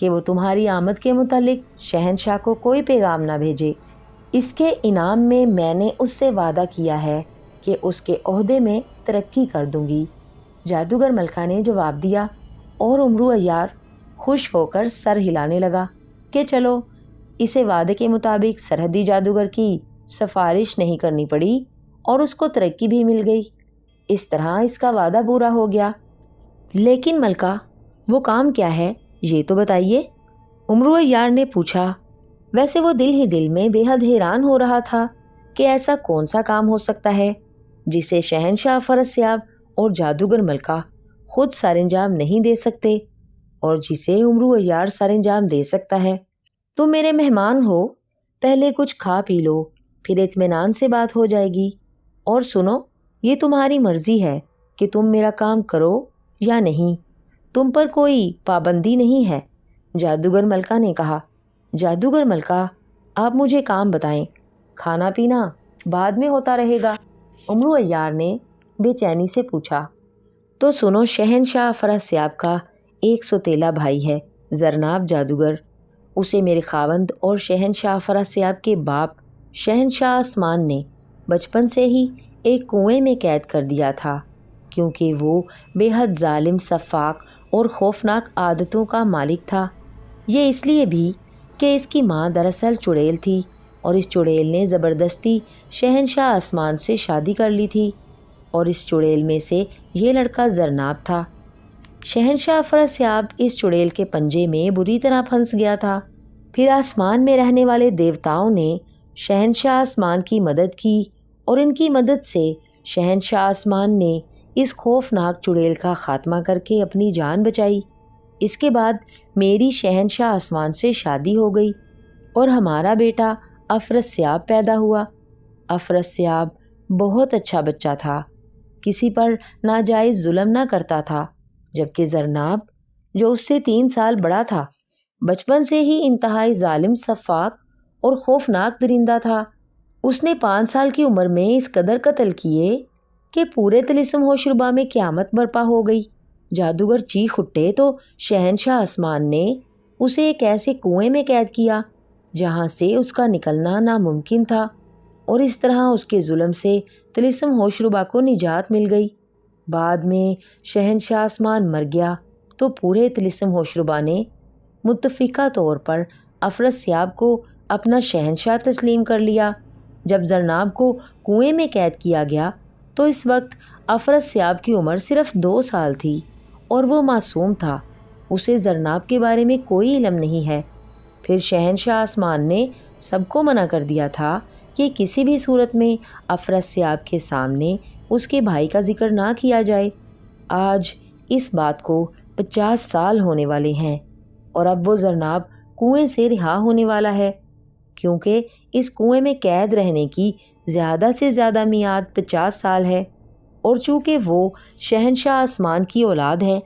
کہ وہ تمہاری آمد کے متعلق شہنشاہ کو کوئی پیغام نہ بھیجے۔ اس کے انعام میں نے اس سے وعدہ کیا ہے کہ اس کے عہدے میں ترقی کر دوں گی۔ جادوگر ملکہ نے جواب دیا اور امرو عیار خوش ہو کر سر ہلانے لگا کہ چلو، اسے وعدے کے مطابق سرحدی جادوگر کی سفارش نہیں کرنی پڑی اور اس کو ترقی بھی مل گئی۔ اس طرح اس کا وعدہ پورا ہو گیا۔ لیکن ملکہ، وہ کام کیا ہے یہ تو بتائیے، امرو عیار نے پوچھا۔ ویسے وہ دل ہی دل میں بے حد حیران ہو رہا تھا کہ ایسا کون سا کام ہو سکتا ہے جسے شہنشاہ افراسیاب اور جادوگر ملکہ خود سر انجام نہیں دے سکتے اور جسے امرو عیار سر انجام دے سکتا ہے۔ تم میرے مہمان ہو، پہلے کچھ کھا پی لو، پھر اطمینان سے بات ہو جائے گی۔ اور سنو، یہ تمہاری مرضی ہے کہ تم میرا کام کرو یا نہیں، تم پر کوئی پابندی نہیں ہے، جادوگر ملکہ نے کہا۔ جادوگر ملکہ، آپ مجھے کام بتائیں، کھانا پینا بعد میں ہوتا رہے گا، امرو عیار نے بے چینی سے پوچھا۔ تو سنو، شہنشاہ افراسیاب کا ایک سوتیلا بھائی ہے، زرناب جادوگر۔ اسے میرے خاوند اور شہنشاہ افراسیاب کے باپ شہنشاہ آسمان نے بچپن سے ہی ایک کنویں میں قید کر دیا تھا، کیونکہ وہ بے حد ظالم، سفاک اور خوفناک عادتوں کا مالک تھا۔ یہ اس لیے بھی کہ اس کی ماں دراصل چڑیل تھی اور اس چڑیل نے زبردستی شہنشاہ آسمان سے شادی کر لی تھی، اور اس چڑیل میں سے یہ لڑکا زرناب تھا۔ شہنشاہ افراسیاب اس چڑیل کے پنجے میں بری طرح پھنس گیا تھا۔ پھر آسمان میں رہنے والے دیوتاؤں نے شہنشاہ آسمان کی مدد کی اور ان کی مدد سے شہنشاہ آسمان نے اس خوفناک چڑیل کا خاتمہ کر کے اپنی جان بچائی۔ اس کے بعد میری شہنشاہ آسمان سے شادی ہو گئی اور ہمارا بیٹا افراسیاب پیدا ہوا۔ افراسیاب بہت اچھا بچہ تھا، کسی پر ناجائز ظلم نہ کرتا تھا، جبکہ زرناب، جو اس سے 3 سال بڑا تھا، بچپن سے ہی انتہائی ظالم، سفاک اور خوفناک درندہ تھا۔ اس نے 5 سال کی عمر میں اس قدر قتل کیے کہ پورے طلسم ہوشربا میں قیامت برپا ہو گئی۔ جادوگر چیخ اٹھے تو شہنشاہ آسمان نے اسے ایک ایسے کنویں میں قید کیا جہاں سے اس کا نکلنا ناممکن تھا، اور اس طرح اس کے ظلم سے طلسم ہوشربا کو نجات مل گئی۔ بعد میں شہنشاہ آسمان مر گیا تو پورے طلسم ہوشربا نے متفقہ طور پر افراسیاب کو اپنا شہنشاہ تسلیم کر لیا۔ جب زرناب کو کنویں میں قید کیا گیا تو اس وقت افراسیاب کی عمر صرف 2 سال تھی اور وہ معصوم تھا، اسے زرناب کے بارے میں کوئی علم نہیں ہے۔ پھر شہنشاہ آسمان نے سب کو منع کر دیا تھا کہ کسی بھی صورت میں افراسیاب کے سامنے اس کے بھائی کا ذکر نہ کیا جائے۔ آج اس بات کو 50 سال ہونے والے ہیں اور اب وہ زرناب کنویں سے رہا ہونے والا ہے، کیونکہ اس کنویں میں قید رہنے کی زیادہ سے زیادہ میعاد 50 سال ہے، اور چونکہ وہ شہنشاہ آسمان کی اولاد ہے،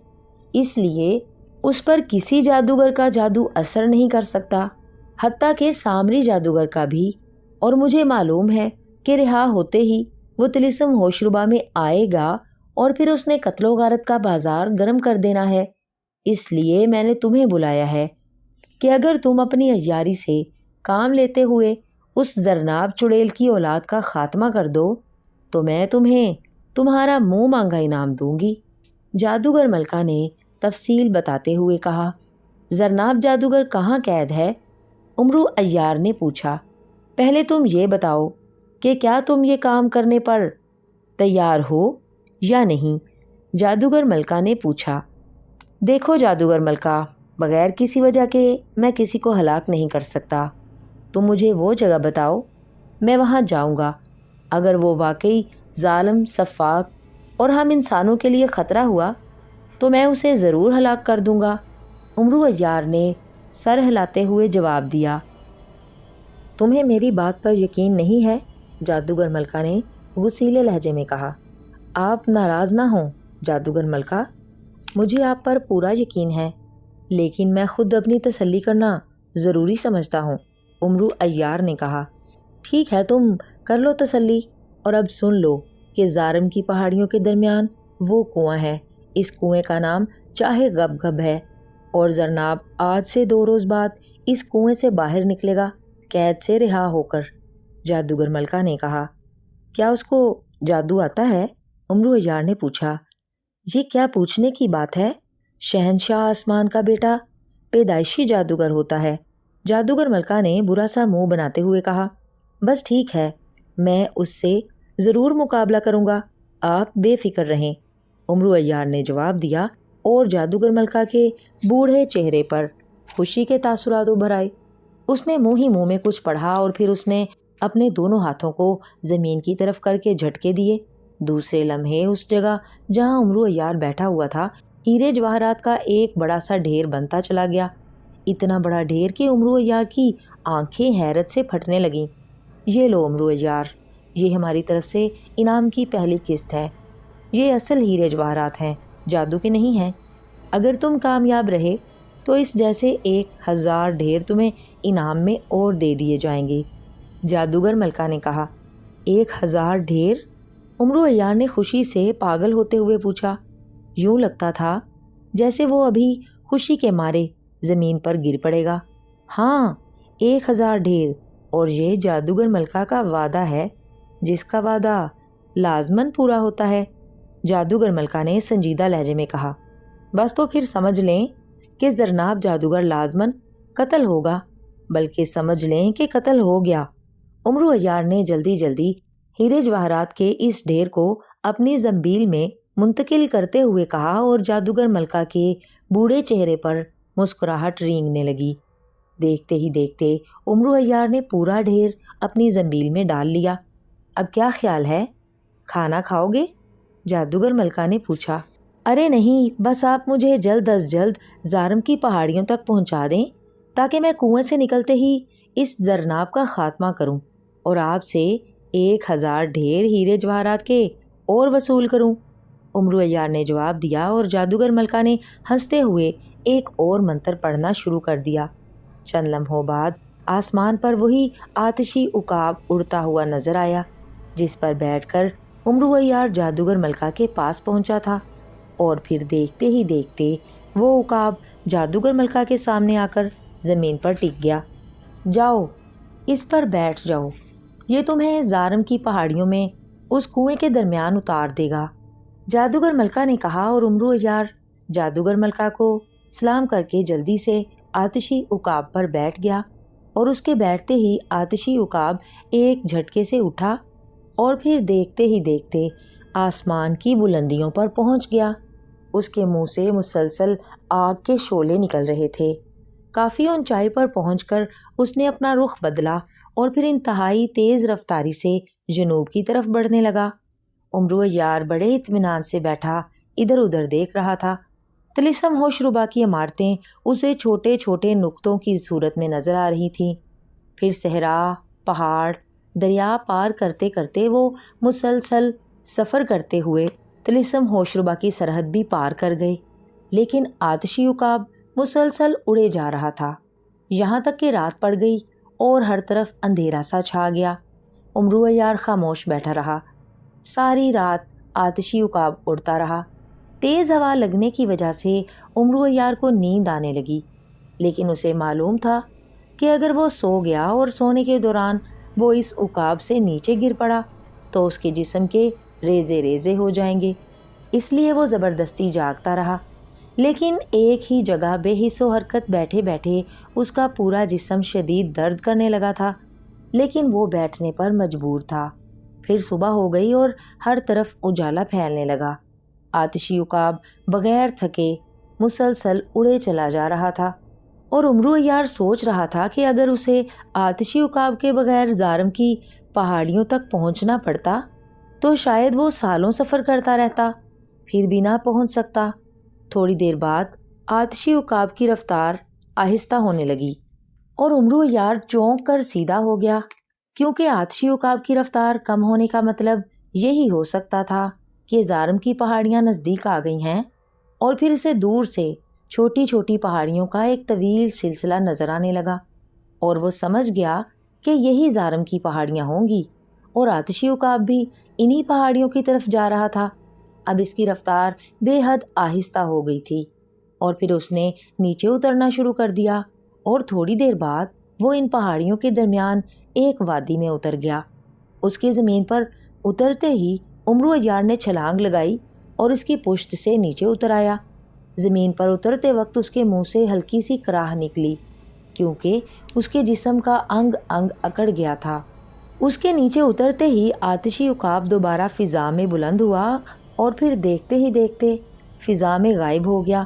اس لیے اس پر کسی جادوگر کا جادو اثر نہیں کر سکتا، حتیٰ کہ سامری جادوگر کا بھی۔ اور مجھے معلوم ہے کہ رہا ہوتے ہی وہ طلسم ہوشربا میں آئے گا اور پھر اس نے قتل و غارت کا بازار گرم کر دینا ہے۔ اس لیے میں نے تمہیں بلایا ہے کہ اگر تم اپنی عیاری سے کام لیتے ہوئے اس زرناب چڑیل کی اولاد کا خاتمہ کر دو تو میں تمہیں تمہارا منہ مانگا انعام دوں گی۔ جادوگر ملکہ نے تفصیل بتاتے ہوئے کہا۔ زرناب جادوگر کہاں قید ہے؟ امرو عیار نے پوچھا۔ پہلے تم یہ بتاؤ کہ کیا تم یہ کام کرنے پر تیار ہو یا نہیں؟ جادوگر ملکہ نے پوچھا۔ دیکھو جادوگر ملکہ، بغیر کسی وجہ کے میں کسی کو ہلاک نہیں کر سکتا۔ تم مجھے وہ جگہ بتاؤ، میں وہاں جاؤں گا۔ اگر وہ واقعی ظالم، سفاک اور ہم انسانوں کے لیے خطرہ ہوا تو میں اسے ضرور ہلاک کر دوں گا۔ امرو عیار نے سر ہلاتے ہوئے جواب دیا۔ تمہیں میری بات پر یقین نہیں ہے؟ جادوگر ملکہ نے غصیلے لہجے میں کہا۔ آپ ناراض نہ ہوں جادوگر ملکہ، مجھے آپ پر پورا یقین ہے، لیکن میں خود اپنی تسلی کرنا ضروری سمجھتا ہوں، امرو عیار نے کہا۔ ٹھیک ہے، تم کر لو تسلی، اور اب سن لو کہ زارم کی پہاڑیوں کے درمیان وہ کنواں ہے، اس کنویں کا نام چاہے گب گب ہے۔ اور زرناب آج سے 2 روز بعد اس کنویں سے باہر نکلے گا قید سے رہا ہو کر۔ جادوگر ملکہ نے کہا۔ کیا اس کو جادو آتا ہے؟ امرو عیار نے پوچھا۔ یہ کیا پوچھنے کی بات ہے؟ شہنشاہ آسمان کا بیٹا پیدائشی جادوگر ہوتا ہے، جادوگر ملکہ نے برا سا منہ بناتے ہوئے کہا۔ بس ٹھیک ہے، میں اس سے ضرور مقابلہ کروں گا، آپ بے فکر رہیں، امرو عیار نے جواب دیا، اور جادوگر ملکہ کے بوڑھے چہرے پر خوشی کے تاثرات ابھر آئے۔ اس نے منہ ہی منہ میں کچھ پڑھا اور پھر اس نے اپنے دونوں ہاتھوں کو زمین کی طرف کر کے جھٹکے دیے۔ دوسرے لمحے اس جگہ جہاں امرو عیار بیٹھا ہوا تھا ہیرے جواہرات کا ایک بڑا سا ڈھیر بنتا چلا گیا، اتنا بڑا ڈھیر کہ امرو عیار کی آنکھیں حیرت سے پھٹنے لگیں۔ یہ لو امرو عیار، یہ ہماری طرف سے انعام کی پہلی قسط ہے، یہ اصل ہیرے جواہرات ہیں، جادو کے نہیں ہیں۔ اگر تم کامیاب رہے تو اس جیسے 1000 ڈھیر تمہیں انعام میں اور دے دیے جائیں گے۔ جادوگر ملکہ نے کہا۔ 1000 ڈھیر؟ امرو عیار نے خوشی سے پاگل ہوتے ہوئے پوچھا۔ یوں لگتا تھا جیسے وہ ابھی خوشی کے مارے زمین پر گر پڑے گا۔ ہاں، 1000 ڈھیر، اور یہ جادوگر ملکہ کا وعدہ ہے، جس کا وعدہ لازماً پورا ہوتا ہے، جادوگر ملکہ نے سنجیدہ لہجے میں کہا۔ بس تو پھر سمجھ لیں کہ زرناب جادوگر لازماً قتل ہوگا، بلکہ سمجھ لیں کہ قتل ہو گیا۔ امرو عیار نے جلدی جلدی ہیرے جواہرات کے اس ڈھیر کو اپنی زنبیل میں منتقل کرتے ہوئے کہا، اور جادوگر ملکہ کے بوڑھے چہرے پر مسکراہٹ رینگنے لگی۔ دیکھتے ہی دیکھتے امرو عیار نے پورا ڈھیر اپنی زنبیل میں ڈال لیا۔ اب کیا خیال ہے، کھانا کھاؤ گے؟ جادوگر ملکہ نے پوچھا۔ ارے نہیں، بس آپ مجھے جلد از جلد زارم کی پہاڑیوں تک پہنچا دیں تاکہ میں کنویں سے نکلتے ہی اس زرناب کا خاتمہ کروں اور آپ سے 1000 ڈھیر ہیرے جواہرات کے اور وصول کروں، امرو عیار نے جواب دیا، اور جادوگر ملکہ نے ہنستے ہوئے ایک اور منتر پڑھنا شروع کر دیا۔ چند لمحوں بعد آسمان پر وہی آتشی عقاب اڑتا ہوا نظر آیا جس پر بیٹھ کر امرو عیار جادوگر ملکہ کے پاس پہنچا تھا، اور پھر دیکھتے ہی دیکھتے وہ عقاب جادوگر ملکہ کے سامنے آ کر زمین پر ٹک گیا۔ جاؤ، اس پر بیٹھ جاؤ، یہ تمہیں زارم کی پہاڑیوں میں اس کنویں کے درمیان اتار دے گا، جادوگر ملکہ نے کہا، اور امرو عیار جادوگر ملکہ کو سلام کر کے جلدی سے آتشی عقاب پر بیٹھ گیا، اور اس کے بیٹھتے ہی آتشی عقاب ایک جھٹکے سے اٹھا اور پھر دیکھتے ہی دیکھتے آسمان کی بلندیوں پر پہنچ گیا۔ اس کے منہ سے مسلسل آگ کے شعلے نکل رہے تھے۔ کافی اونچائی پر پہنچ کر اس نے اپنا رخ بدلا اور پھر انتہائی تیز رفتاری سے جنوب کی طرف بڑھنے لگا۔ امرو عیار بڑے اطمینان سے بیٹھا ادھر ادھر دیکھ رہا تھا۔ طلسم ہوشربا کی عمارتیں اسے چھوٹے چھوٹے نقطوں کی صورت میں نظر آ رہی تھیں۔ پھر صحرا، پہاڑ، دریا پار کرتے کرتے وہ مسلسل سفر کرتے ہوئے طلسم ہوشربا کی سرحد بھی پار کر گئے، لیکن آتشی عقاب مسلسل اڑے جا رہا تھا، یہاں تک کہ رات پڑ گئی اور ہر طرف اندھیرا سا چھا گیا۔ امرو عیار خاموش بیٹھا رہا۔ ساری رات آتشی عقاب اڑتا رہا۔ تیز ہوا لگنے کی وجہ سے امرو عیار کو نیند آنے لگی، لیکن اسے معلوم تھا کہ اگر وہ سو گیا اور سونے کے دوران وہ اس عقاب سے نیچے گر پڑا تو اس کے جسم کے ریزے ریزے ہو جائیں گے، اس لیے وہ زبردستی جاگتا رہا۔ لیکن ایک ہی جگہ بے حس و حرکت بیٹھے بیٹھے اس کا پورا جسم شدید درد کرنے لگا تھا، لیکن وہ بیٹھنے پر مجبور تھا۔ پھر صبح ہو گئی اور ہر طرف اجالا پھیلنے لگا۔ آتشی عقاب بغیر تھکے مسلسل اڑے چلا جا رہا تھا، اور امرو عیار سوچ رہا تھا کہ اگر اسے آتشی عقاب کے بغیر زارم کی پہاڑیوں تک پہنچنا پڑتا تو شاید وہ سالوں سفر کرتا رہتا، پھر بھی نہ پہنچ سکتا۔ تھوڑی دیر بعد آتشی عقاب کی رفتار آہستہ ہونے لگی اور امرو عیار چونک کر سیدھا ہو گیا، کیونکہ آتشی عقاب کی رفتار کم ہونے کا مطلب یہی ہو سکتا تھا کہ زارم کی پہاڑیاں نزدیک آ گئی ہیں، اور پھر اسے دور سے چھوٹی چھوٹی پہاڑیوں کا ایک طویل سلسلہ نظر آنے لگا، اور وہ سمجھ گیا کہ یہی زارم کی پہاڑیاں ہوں گی، اور آتشی عقاب بھی انہی پہاڑیوں کی طرف جا رہا تھا۔ اب اس کی رفتار بے حد آہستہ ہو گئی تھی، اور پھر اس نے نیچے اترنا شروع کر دیا اور تھوڑی دیر بعد وہ ان پہاڑیوں کے درمیان ایک وادی میں اتر گیا۔ اس کی زمین پر اترتے ہی عمرو عیار نے چھلانگ لگائی اور اس کی پشت سے نیچے اتر آیا۔ زمین پر اترتے وقت اس کے منہ سے ہلکی سی کراہ نکلی کیونکہ اس کے جسم کا انگ انگ اکڑ گیا تھا۔ اس کے نیچے اترتے ہی آتشی عقاب دوبارہ فضا میں بلند ہوا اور پھر دیکھتے ہی دیکھتے فضا میں غائب ہو گیا۔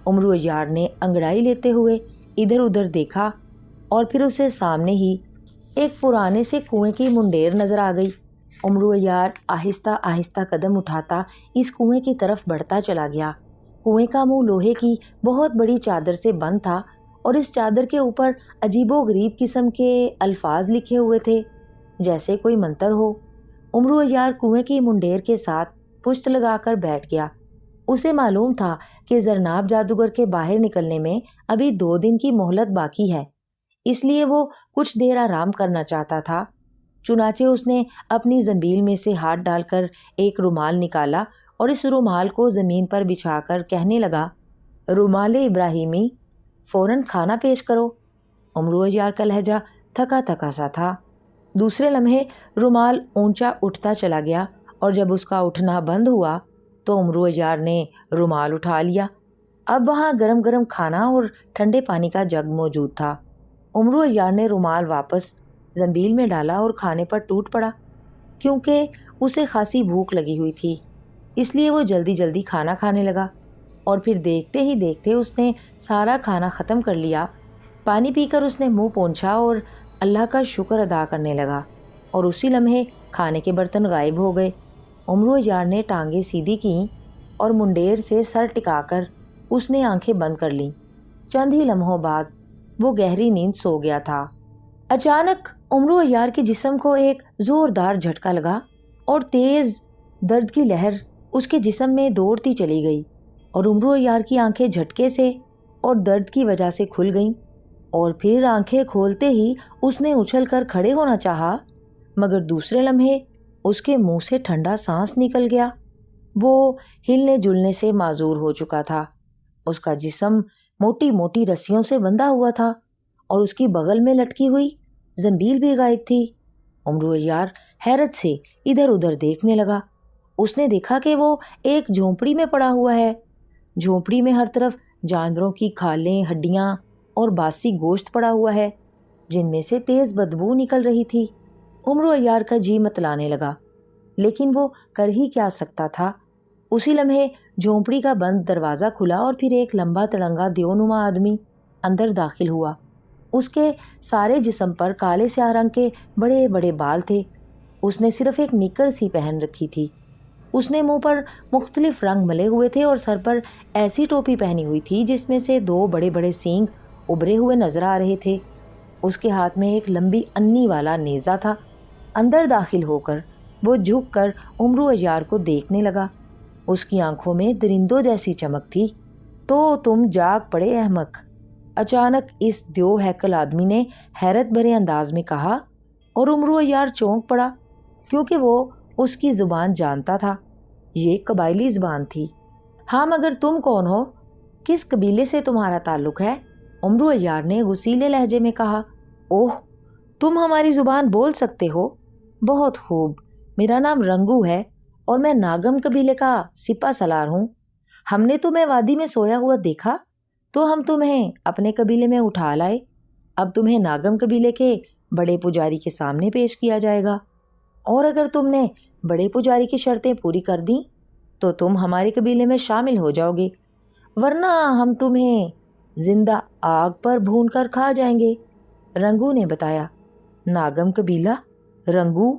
عمرو عیار نے انگڑائی لیتے ہوئے ادھر ادھر دیکھا اور پھر اسے سامنے ہی ایک پرانے سے کنویں کی منڈیر نظر آ گئی۔ عمرو عیار آہستہ آہستہ قدم اٹھاتا اس کنویں کی طرف بڑھتا چلا گیا۔ کنویں کا منہ لوہے کی بہت بڑی چادر سے بند تھا اور اس چادر کے اوپر عجیب و غریب قسم کے الفاظ لکھے ہوئے تھے جیسے کوئی منتر ہو۔ عمرو عیار کنویں کی منڈیر کے ساتھ پشت لگا کر بیٹھ گیا۔ اسے معلوم تھا کہ زرناب جادوگر کے باہر نکلنے میں ابھی 2 دن کی مہلت باقی ہے، اس لیے وہ کچھ دیر آرام کرنا چاہتا تھا۔ چنانچہ اس نے اپنی زنبیل میں سے ہاتھ ڈال کر ایک رومال نکالا اور اس رومال کو زمین پر بچھا کر کہنے لگا، رومال ابراہیمی، فوراً کھانا پیش کرو۔ عمرو عیار کا لہجہ تھکا تھکا سا تھا۔ دوسرے لمحے رومال اونچا اٹھتا چلا گیا اور جب اس کا اٹھنا بند ہوا تو عمرو عیار نے رومال اٹھا لیا۔ اب وہاں گرم گرم کھانا اور ٹھنڈے پانی کا جگ موجود تھا۔ عمرو عیار نے رومال واپس زنبیل میں ڈالا اور کھانے پر ٹوٹ پڑا۔ کیونکہ اسے خاصی بھوک لگی ہوئی تھی اس لیے وہ جلدی جلدی کھانا کھانے لگا اور پھر دیکھتے ہی دیکھتے اس نے سارا کھانا ختم کر لیا۔ پانی پی کر اس نے منہ پونچھا اور اللہ کا شکر ادا کرنے لگا اور اسی لمحے کھانے کے برتن غائب ہو گئے۔ عمرو عیار نے ٹانگیں سیدھی کیں اور منڈیر سے سر ٹکا کر اس نے آنکھیں بند کر لیں۔ چند ہی لمحوں بعد وہ گہری نیند سو گیا تھا۔ اچانک عمرو عیار کے جسم کو ایک زوردار جھٹکا لگا اور تیز درد کی لہر اس کے جسم میں دوڑتی چلی گئی اور عمرو عیار کی آنکھیں جھٹکے سے اور درد کی وجہ سے کھل گئیں اور پھر آنکھیں کھولتے ہی اس نے اچھل کر کھڑے ہونا چاہا مگر دوسرے لمحے اس کے منہ سے ٹھنڈا سانس نکل گیا۔ وہ ہلنے جلنے سے معذور ہو چکا تھا۔ اس کا جسم موٹی موٹی رسیوں سے بندھا ہوا تھا اور اس کی بغل میں لٹکی ہوئی زنبیل بھی غائب تھی۔ عمرو عیار حیرت سے ادھر ادھر دیکھنے لگا۔ اس نے دیکھا کہ وہ ایک جھونپڑی میں پڑا ہوا ہے۔ جھونپڑی میں ہر طرف جانوروں کی کھالیں، ہڈیاں اور باسی گوشت پڑا ہوا ہے جن میں سے تیز بدبو نکل رہی تھی۔ عمرو عیار کا جی متلانے لگا لیکن وہ کر ہی کیا سکتا تھا۔ اسی لمحے جھونپڑی کا بند دروازہ کھلا اور پھر ایک لمبا تڑنگا دیونما آدمی اندر داخل ہوا۔ اس کے سارے جسم پر کالے سیاہ رنگ کے بڑے بڑے بال تھے۔ اس نے صرف ایک نکر سی پہن رکھی تھی۔ اس نے منہ پر مختلف رنگ ملے ہوئے تھے اور سر پر ایسی ٹوپی پہنی ہوئی تھی جس میں سے 2 بڑے بڑے سینگ ابھرے ہوئے نظر آ رہے تھے۔ اس کے ہاتھ میں ایک لمبی انی والا نیزہ تھا۔ اندر داخل ہو کر وہ جھک کر عمرو عیار کو دیکھنے لگا۔ اس کی آنکھوں میں درندوں جیسی چمک تھی۔ تو تم جاگ پڑے احمق، اچانک اس دیو ہیکل آدمی نے حیرت بھرے انداز میں کہا اور عمرو عیار چونک پڑا کیونکہ وہ اس کی زبان جانتا تھا۔ یہ قبائلی زبان تھی۔ ہاں مگر تم کون ہو؟ کس قبیلے سے تمہارا تعلق ہے؟ عمرو عیار نے غصیلے لہجے میں کہا۔ اوہ، تم ہماری زبان بول سکتے ہو؟ بہت خوب، میرا نام رنگو ہے اور میں ناگم قبیلے کا سپہ سالار ہوں۔ ہم نے تمہیں وادی میں سویا ہوا دیکھا تو ہم تمہیں اپنے قبیلے میں اٹھا لائے۔ اب تمہیں ناگم قبیلے کے بڑے پجاری کے سامنے پیش کیا جائے گا اور اگر تم نے بڑے پجاری کی شرطیں پوری کر دیں تو تم ہمارے قبیلے میں شامل ہو جاؤ گے، ورنہ ہم تمہیں زندہ آگ پر بھون کر کھا جائیں گے۔ رنگو نے بتایا۔ ناگم قبیلہ؟ رنگو،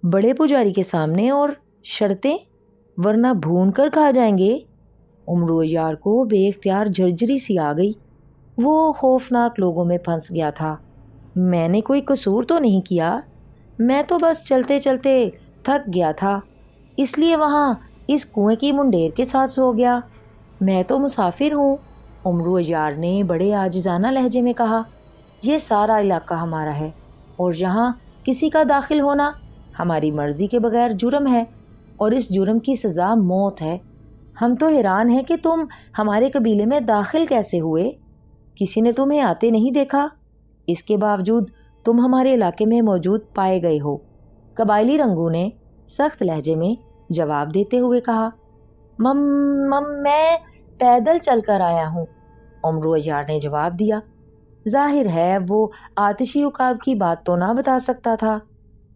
بڑے پجاری کے سامنے اور شرطیں، ورنہ بھون کر کھا جائیں گے؟ عمرو عیار کو بے اختیار جھرجھری سی آ گئی۔ وہ خوفناک لوگوں میں پھنس گیا تھا۔ میں نے کوئی قصور تو نہیں کیا، میں تو بس چلتے چلتے تھک گیا تھا اس لیے وہاں اس کنویں کی منڈیر کے ساتھ سو گیا۔ میں تو مسافر ہوں، عمرو عیار نے بڑے عاجزانہ لہجے میں کہا۔ یہ سارا علاقہ ہمارا ہے اور یہاں کسی کا داخل ہونا ہماری مرضی کے بغیر جرم ہے اور اس جرم کی سزا موت ہے۔ ہم تو حیران ہیں کہ تم ہمارے قبیلے میں داخل کیسے ہوئے؟ کسی نے تمہیں آتے نہیں دیکھا، اس کے باوجود تم ہمارے علاقے میں موجود پائے گئے ہو۔ قبائلی رنگو نے سخت لہجے میں جواب دیتے ہوئے کہا، میں پیدل چل کر آیا ہوں، امرو عیار نے جواب دیا۔ ظاہر ہے وہ آتشی عقاب کی بات تو نہ بتا سکتا تھا،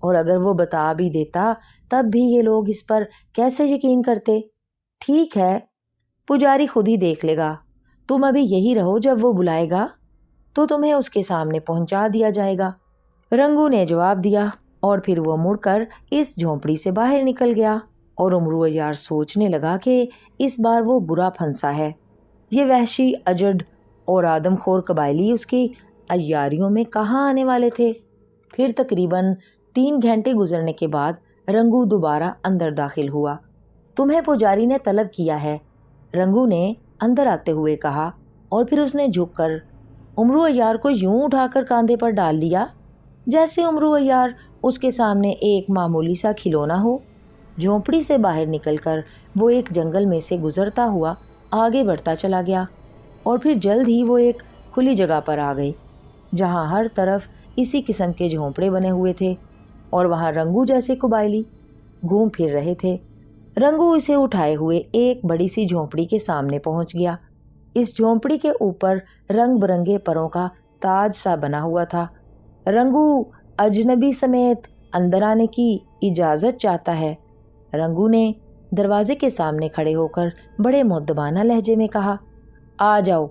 اور اگر وہ بتا بھی دیتا تب بھی یہ لوگ اس پر کیسے یقین کرتے؟ ٹھیک ہے، پجاری خود ہی دیکھ لے گا، تم ابھی یہی رہو، جب وہ بلائے گا تو تمہیں اس کے سامنے پہنچا دیا جائے گا، رنگو نے جواب دیا، اور پھر وہ مڑ کر اس جھونپڑی سے باہر نکل گیا، اور امرو عیار سوچنے لگا کہ اس بار وہ برا پھنسا ہے۔ یہ وحشی اجڑ اور آدم خور قبائلی اس کی عیاریوں میں کہاں آنے والے تھے؟ پھر تقریباً 3 گھنٹے گزرنے کے بعد رنگو دوبارہ اندر داخل ہوا۔ تمہیں پجاری نے طلب کیا ہے، رنگو نے اندر آتے ہوئے کہا، اور پھر اس نے جھک کر امرو عیار کو یوں اٹھا کر کاندھے پر ڈال لیا جیسے امرو عیار اس کے سامنے ایک معمولی سا کھلونا ہو۔ جھونپڑی سے باہر نکل کر وہ ایک جنگل میں سے گزرتا ہوا آگے بڑھتا چلا گیا، اور پھر جلد ہی وہ ایک کھلی جگہ پر آ گئے جہاں ہر طرف اسی قسم کے جھونپڑے بنے ہوئے تھے، اور وہاں رنگو جیسے قبائلی گھوم پھر رہے تھے۔ رنگو اسے اٹھائے ہوئے ایک بڑی سی جھونپڑی کے سامنے پہنچ گیا۔ اس جھونپڑی کے اوپر رنگ برنگے پروں کا تاج سا بنا ہوا تھا۔ رنگو اجنبی سمیت اندر آنے کی اجازت چاہتا ہے، رنگو نے دروازے کے سامنے کھڑے ہو کر بڑے مؤدبانہ لہجے میں کہا۔ آ جاؤ،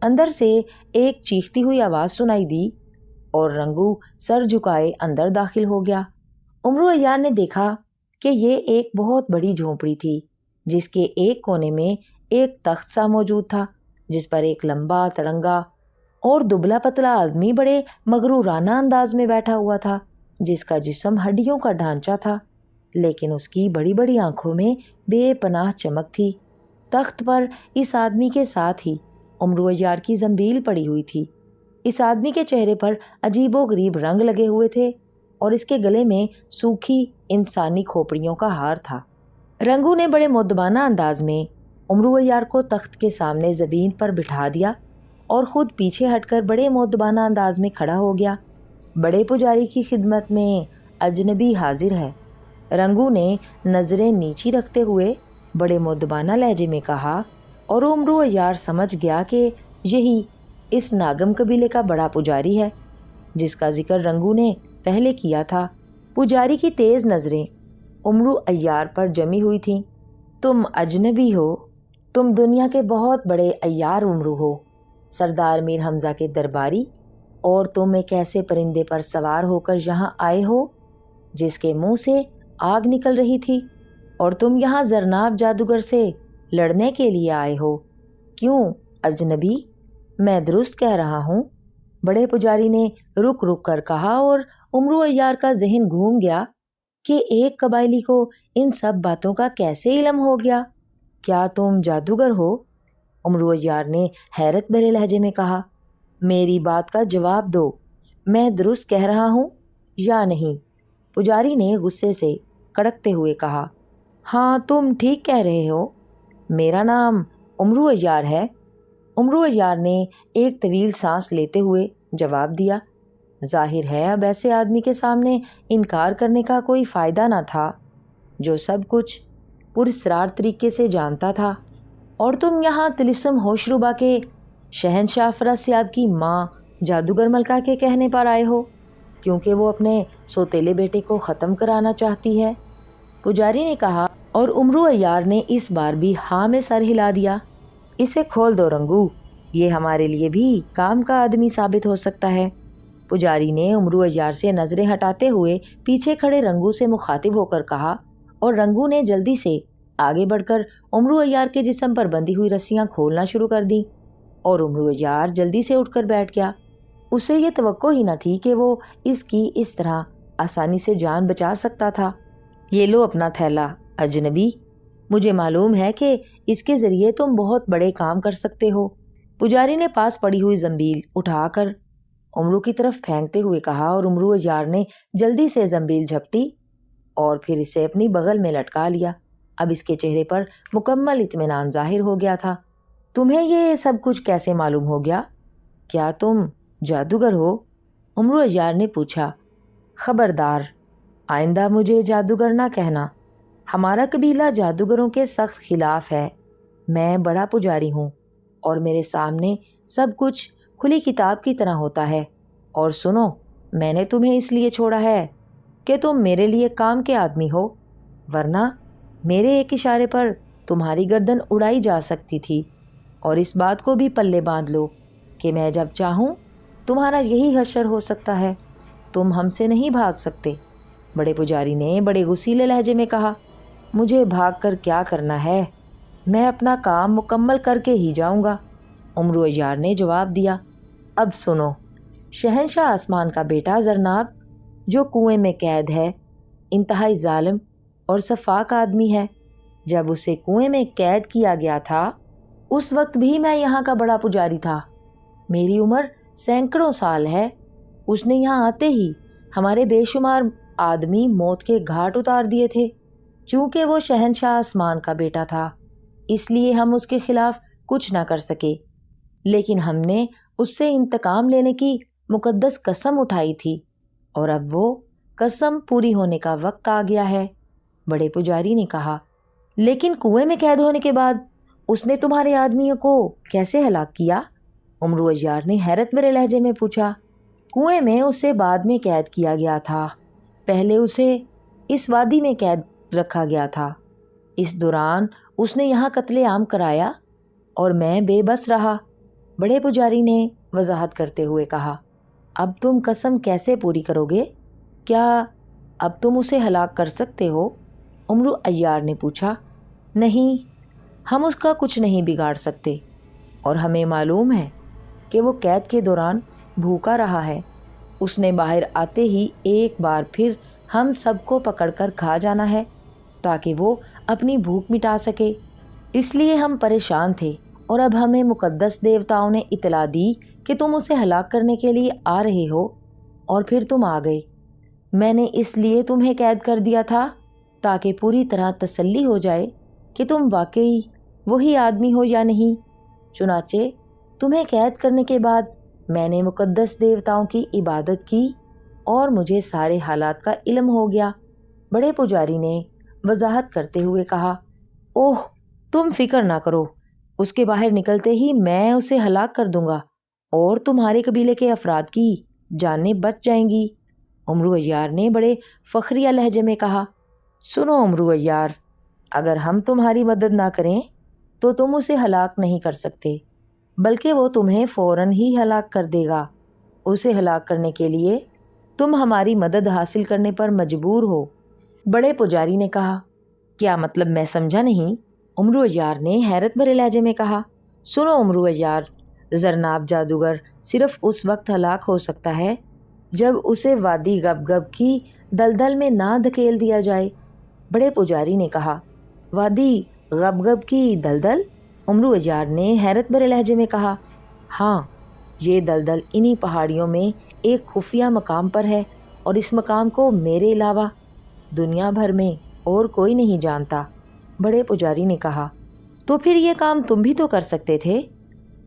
اندر سے ایک چیختی ہوئی آواز سنائی دی، اور رنگو سر جھکائے اندر داخل ہو گیا۔ امرو عیار نے دیکھا کہ یہ ایک بہت بڑی جھونپڑی تھی، جس کے ایک کونے میں ایک تخت سا موجود تھا، جس پر ایک لمبا تڑنگا اور دبلا پتلا آدمی بڑے مغرورانہ انداز میں بیٹھا ہوا تھا، جس کا جسم ہڈیوں کا ڈھانچہ تھا، لیکن اس کی بڑی بڑی آنکھوں میں بے پناہ چمک تھی۔ تخت پر اس آدمی کے ساتھ ہی امرو عیار کی زنبیل پڑی ہوئی تھی۔ اس آدمی کے چہرے پر عجیب و غریب رنگ لگے ہوئے تھے، اور اس کے گلے میں سوکھی انسانی کھوپڑیوں کا ہار تھا۔ رنگو نے بڑے مؤدبانہ انداز میں امرو عیار کو تخت کے سامنے زمین پر بٹھا دیا، اور خود پیچھے ہٹ کر بڑے مؤدبانہ انداز میں کھڑا ہو گیا۔ بڑے پجاری کی خدمت میں اجنبی حاضر ہے، رنگو نے نظریں نیچی رکھتے ہوئے بڑے مؤدبانہ لہجے میں کہا، اور امرو عیار سمجھ گیا کہ یہی اس ناگم قبیلے کا بڑا پجاری ہے جس کا ذکر رنگو نے پہلے کیا تھا۔ پجاری کی تیز نظریں امرو عیار پر جمی ہوئی تھیں۔ تم اجنبی ہو، تم دنیا کے بہت بڑے عیار امرو ہو، سردار میر حمزہ کے درباری، اور تم ایک ایسے پرندے پر سوار ہو کر یہاں آئے ہو جس کے منہ سے آگ نکل رہی تھی، اور تم یہاں زرناب جادوگر سے لڑنے کے لیے آئے ہو، کیوں اجنبی؟ میں درست کہہ رہا ہوں؟ بڑے پجاری نے رک رک کر کہا، اور امرو عیار کا ذہن گھوم گیا کہ ایک قبائلی کو ان سب باتوں کا کیسے علم ہو گیا۔ کیا تم جادوگر ہو؟ امرو عیار نے حیرت بھرے لہجے میں کہا۔ میری بات کا جواب دو، میں درست کہہ رہا ہوں یا نہیں؟ پجاری نے غصے سے کڑکتے ہوئے کہا۔ ہاں، تم ٹھیک کہہ رہے ہو، میرا نام امرو عیار ہے، امرو عیار نے ایک طویل سانس لیتے ہوئے جواب دیا۔ ظاہر ہے اب ایسے آدمی کے سامنے انکار کرنے کا کوئی فائدہ نہ تھا جو سب کچھ پراسرار طریقے سے جانتا تھا۔ اور تم یہاں طلسم ہوشربا کے شہنشاہ افراسیاب کی ماں جادوگر ملکہ کے کہنے پر آئے ہو، کیونکہ وہ اپنے سوتیلے بیٹے کو ختم کرانا چاہتی ہے، پجاری نے کہا، اور امرو عیار نے اس بار بھی ہاں میں سر ہلا دیا۔ اسے کھول دو رنگو، یہ ہمارے لیے بھی کام کا آدمی ثابت ہو سکتا ہے۔ پجاری نے امرو عیار سے نظریں ہٹاتے ہوئے پیچھے کھڑے رنگو سے مخاطب ہو کر کہا، اور رنگو نے جلدی سے آگے بڑھ کر امرو عیار کے جسم پر بندھی ہوئی رسیاں کھولنا شروع کر دیں، اور امرو عیار جلدی سے اٹھ کر بیٹھ گیا۔ اسے یہ توقع ہی نہ تھی کہ وہ اس کی اس طرح آسانی سے جان بچا سکتا تھا۔ یہ لو اپنا تھیلا اجنبی، مجھے معلوم ہے کہ اس کے ذریعے تم بہت بڑے کام کر سکتے ہو۔ پجاری نے پاس پڑی ہوئی زنبیل اٹھا کر امرو کی طرف پھینکتے ہوئے کہا، اور امرو عیار نے جلدی سے زنبیل جھپٹی اور پھر اسے اپنی بغل میں لٹکا لیا۔ اب اس کے چہرے پر مکمل اطمینان ظاہر ہو گیا تھا۔ تمہیں یہ سب کچھ کیسے معلوم ہو گیا؟ کیا تم جادوگر ہو؟ امرو عیار نے پوچھا۔ خبردار، آئندہ مجھے جادوگر نہ کہنا۔ ہمارا قبیلہ جادوگروں کے سخت خلاف ہے۔ میں بڑا پجاری ہوں اور میرے سامنے سب کچھ کھلی کتاب کی طرح ہوتا ہے۔ اور سنو، میں نے تمہیں اس لیے چھوڑا ہے کہ تم میرے لیے کام کے آدمی ہو، ورنہ میرے ایک اشارے پر تمہاری گردن اڑائی جا سکتی تھی۔ اور اس بات کو بھی پلے باندھ لو کہ میں جب چاہوں تمہارا یہی حشر ہو سکتا ہے۔ تم ہم سے نہیں بھاگ سکتے۔ بڑے پجاری نے بڑے غصیلے لہجے میں کہا۔ مجھے بھاگ کر کیا کرنا ہے؟ میں اپنا کام مکمل کر کے ہی جاؤں گا، امرو عیار نے جواب دیا۔ اب سنو، شہنشاہ آسمان کا بیٹا زرناب جو کنویں میں قید ہے، انتہائی ظالم اور سفاک آدمی ہے۔ جب اسے کنویں میں قید کیا گیا تھا اس وقت بھی میں یہاں کا بڑا پجاری تھا۔ میری عمر سینکڑوں سال ہے۔ اس نے یہاں آتے ہی ہمارے بے شمار آدمی موت کے گھاٹ اتار دیے تھے۔ چونکہ وہ شہنشاہ آسمان کا بیٹا تھا اس لیے ہم اس کے خلاف کچھ نہ کر سکے، لیکن ہم نے اس سے انتقام لینے کی مقدس قسم اٹھائی تھی اور اب وہ قسم پوری ہونے کا وقت آ گیا ہے، بڑے پجاری نے کہا۔ لیکن کنویں میں قید ہونے کے بعد اس نے تمہارے آدمیوں کو کیسے ہلاک کیا؟ امرو عیار نے حیرت بھرے لہجے میں پوچھا۔ کنویں میں اسے بعد میں قید کیا گیا تھا، پہلے اسے اس وادی میں قید رکھا گیا تھا۔ اس دوران اس نے یہاں قتل عام کرایا اور میں بے بس رہا، بڑے پجاری نے وضاحت کرتے ہوئے کہا۔ اب تم قسم کیسے پوری کرو گے؟ کیا اب تم اسے ہلاک کر سکتے ہو؟ امرو عیار نے پوچھا۔ نہیں، ہم اس کا کچھ نہیں بگاڑ سکتے، اور ہمیں معلوم ہے کہ وہ قید کے دوران بھوکا رہا ہے۔ اس نے باہر آتے ہی ایک بار پھر ہم سب کو پکڑ کر کھا جانا ہے تاکہ وہ اپنی بھوک مٹا سکے۔ اس لیے ہم پریشان تھے اور اب ہمیں مقدس دیوتاؤں نے اطلاع دی کہ تم اسے ہلاک کرنے کے لیے آ رہے ہو، اور پھر تم آ گئے۔ میں نے اس لیے تمہیں قید کر دیا تھا تاکہ پوری طرح تسلی ہو جائے کہ تم واقعی وہی آدمی ہو یا نہیں۔ چنانچہ تمہیں قید کرنے کے بعد میں نے مقدس دیوتاؤں کی عبادت کی اور مجھے سارے حالات کا علم ہو گیا، بڑے پجاری نے وضاحت کرتے ہوئے کہا۔ اوہ، تم فکر نہ کرو، اس کے باہر نکلتے ہی میں اسے ہلاک کر دوں گا اور تمہارے قبیلے کے افراد کی جانیں بچ جائیں گی، امرو عیار نے بڑے فخریہ لہجے میں کہا۔ سنو امرو عیار، اگر ہم تمہاری مدد نہ کریں تو تم اسے ہلاک نہیں کر سکتے، بلکہ وہ تمہیں فوراً ہی ہلاک کر دے گا۔ اسے ہلاک کرنے کے لیے تم ہماری مدد حاصل کرنے پر مجبور ہو، بڑے پجاری نے کہا۔ کیا مطلب؟ میں سمجھا نہیں، امرو عیار نے حیرت بھرے لہجے میں کہا۔ سنو امرو عیار، زرناب جادوگر صرف اس وقت ہلاک ہو سکتا ہے جب اسے وادی گب گب کی دلدل میں نہ دھکیل دیا جائے، بڑے پجاری نے کہا۔ وادی غب غب کی دلدل؟ امرو عیار نے حیرت بھرے لہجے میں کہا۔ ہاں، یہ دلدل انہی پہاڑیوں میں ایک خفیہ مقام پر ہے، اور اس مقام کو میرے علاوہ دنیا بھر میں اور کوئی نہیں جانتا، بڑے پجاری نے کہا۔ تو پھر یہ کام تم بھی تو کر سکتے تھے،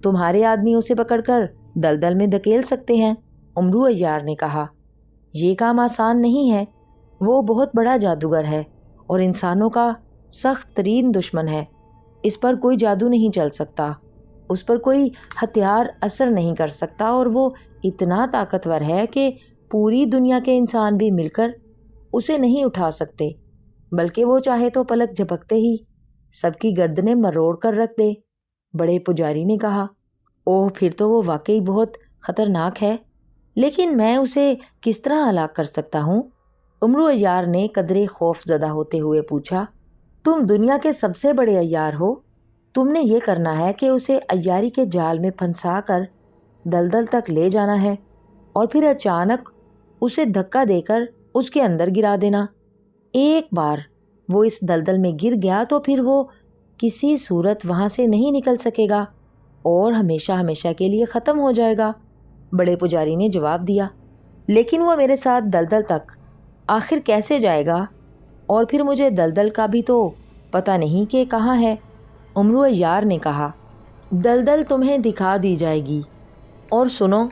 تمہارے آدمی اسے پکڑ کر دلدل میں دھکیل سکتے ہیں، امرو عیار نے کہا۔ یہ کام آسان نہیں ہے، وہ بہت بڑا جادوگر ہے اور انسانوں کا سخت ترین دشمن ہے۔ اس پر کوئی جادو نہیں چل سکتا، اس پر کوئی ہتھیار اثر نہیں کر سکتا، اور وہ اتنا طاقتور ہے کہ پوری دنیا کے انسان بھی مل کر اسے نہیں اٹھا سکتے، بلکہ وہ چاہے تو پلک جھپکتے ہی سب کی گردنیں مروڑ کر رکھ دے، بڑے پجاری نے کہا۔ اوہ، پھر تو وہ واقعی بہت خطرناک ہے، لیکن میں اسے کس طرح ہلاک کر سکتا ہوں؟ امرو عیار نے قدرے خوف زدہ ہوتے ہوئے پوچھا۔ تم دنیا کے سب سے بڑے عیار ہو، تم نے یہ کرنا ہے کہ اسے عیاری کے جال میں پھنسا کر دلدل تک لے جانا ہے، اور پھر اچانک اسے دھکا دے کر اس کے اندر گرا دینا۔ ایک بار وہ اس دلدل میں گر گیا تو پھر وہ کسی صورت وہاں سے نہیں نکل سکے گا اور ہمیشہ ہمیشہ کے لیے ختم ہو جائے گا، بڑے پجاری نے جواب دیا۔ لیکن وہ میرے ساتھ دلدل تک آخر کیسے جائے گا؟ اور پھر مجھے دلدل کا بھی تو پتہ نہیں کہ کہاں ہے۔ عمرو عیار نے کہا، دلدل تمہیں دکھا دی جائے گی، اور سنو،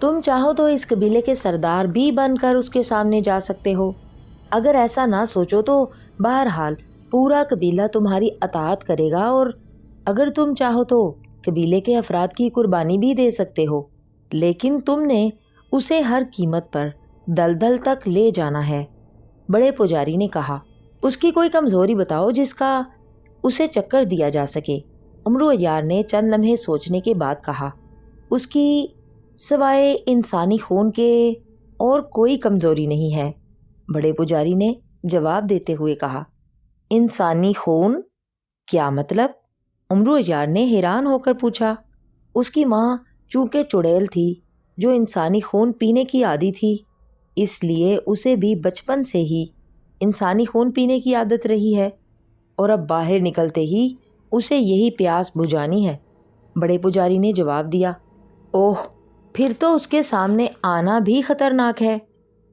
تم چاہو تو اس قبیلے کے سردار بھی بن کر اس کے سامنے جا سکتے ہو۔ اگر ایسا نہ سوچو تو بہرحال پورا قبیلہ تمہاری اطاعت کرے گا، اور اگر تم چاہو تو قبیلے کے افراد کی قربانی بھی دے سکتے ہو، لیکن تم نے اسے ہر قیمت پر دلدل تک لے جانا ہے۔ بڑے پجاری نے کہا، اس کی کوئی کمزوری بتاؤ جس کا اسے چکر دیا جا سکے۔ عمرو عیار نے چند لمحے سوچنے کے بعد کہا، اس کی سوائے انسانی خون کے اور کوئی کمزوری نہیں ہے۔ بڑے پجاری نے جواب دیتے ہوئے کہا، انسانی خون؟ کیا مطلب؟ عمرو عیار نے حیران ہو کر پوچھا۔ اس کی ماں چونکہ چڑیل تھی جو انسانی خون پینے کی عادی تھی، اس لیے اسے بھی بچپن سے ہی انسانی خون پینے کی عادت رہی ہے، اور اب باہر نکلتے ہی اسے یہی پیاس بجھانی ہے۔ بڑے پجاری نے جواب دیا، اوہ، پھر تو اس کے سامنے آنا بھی خطرناک ہے۔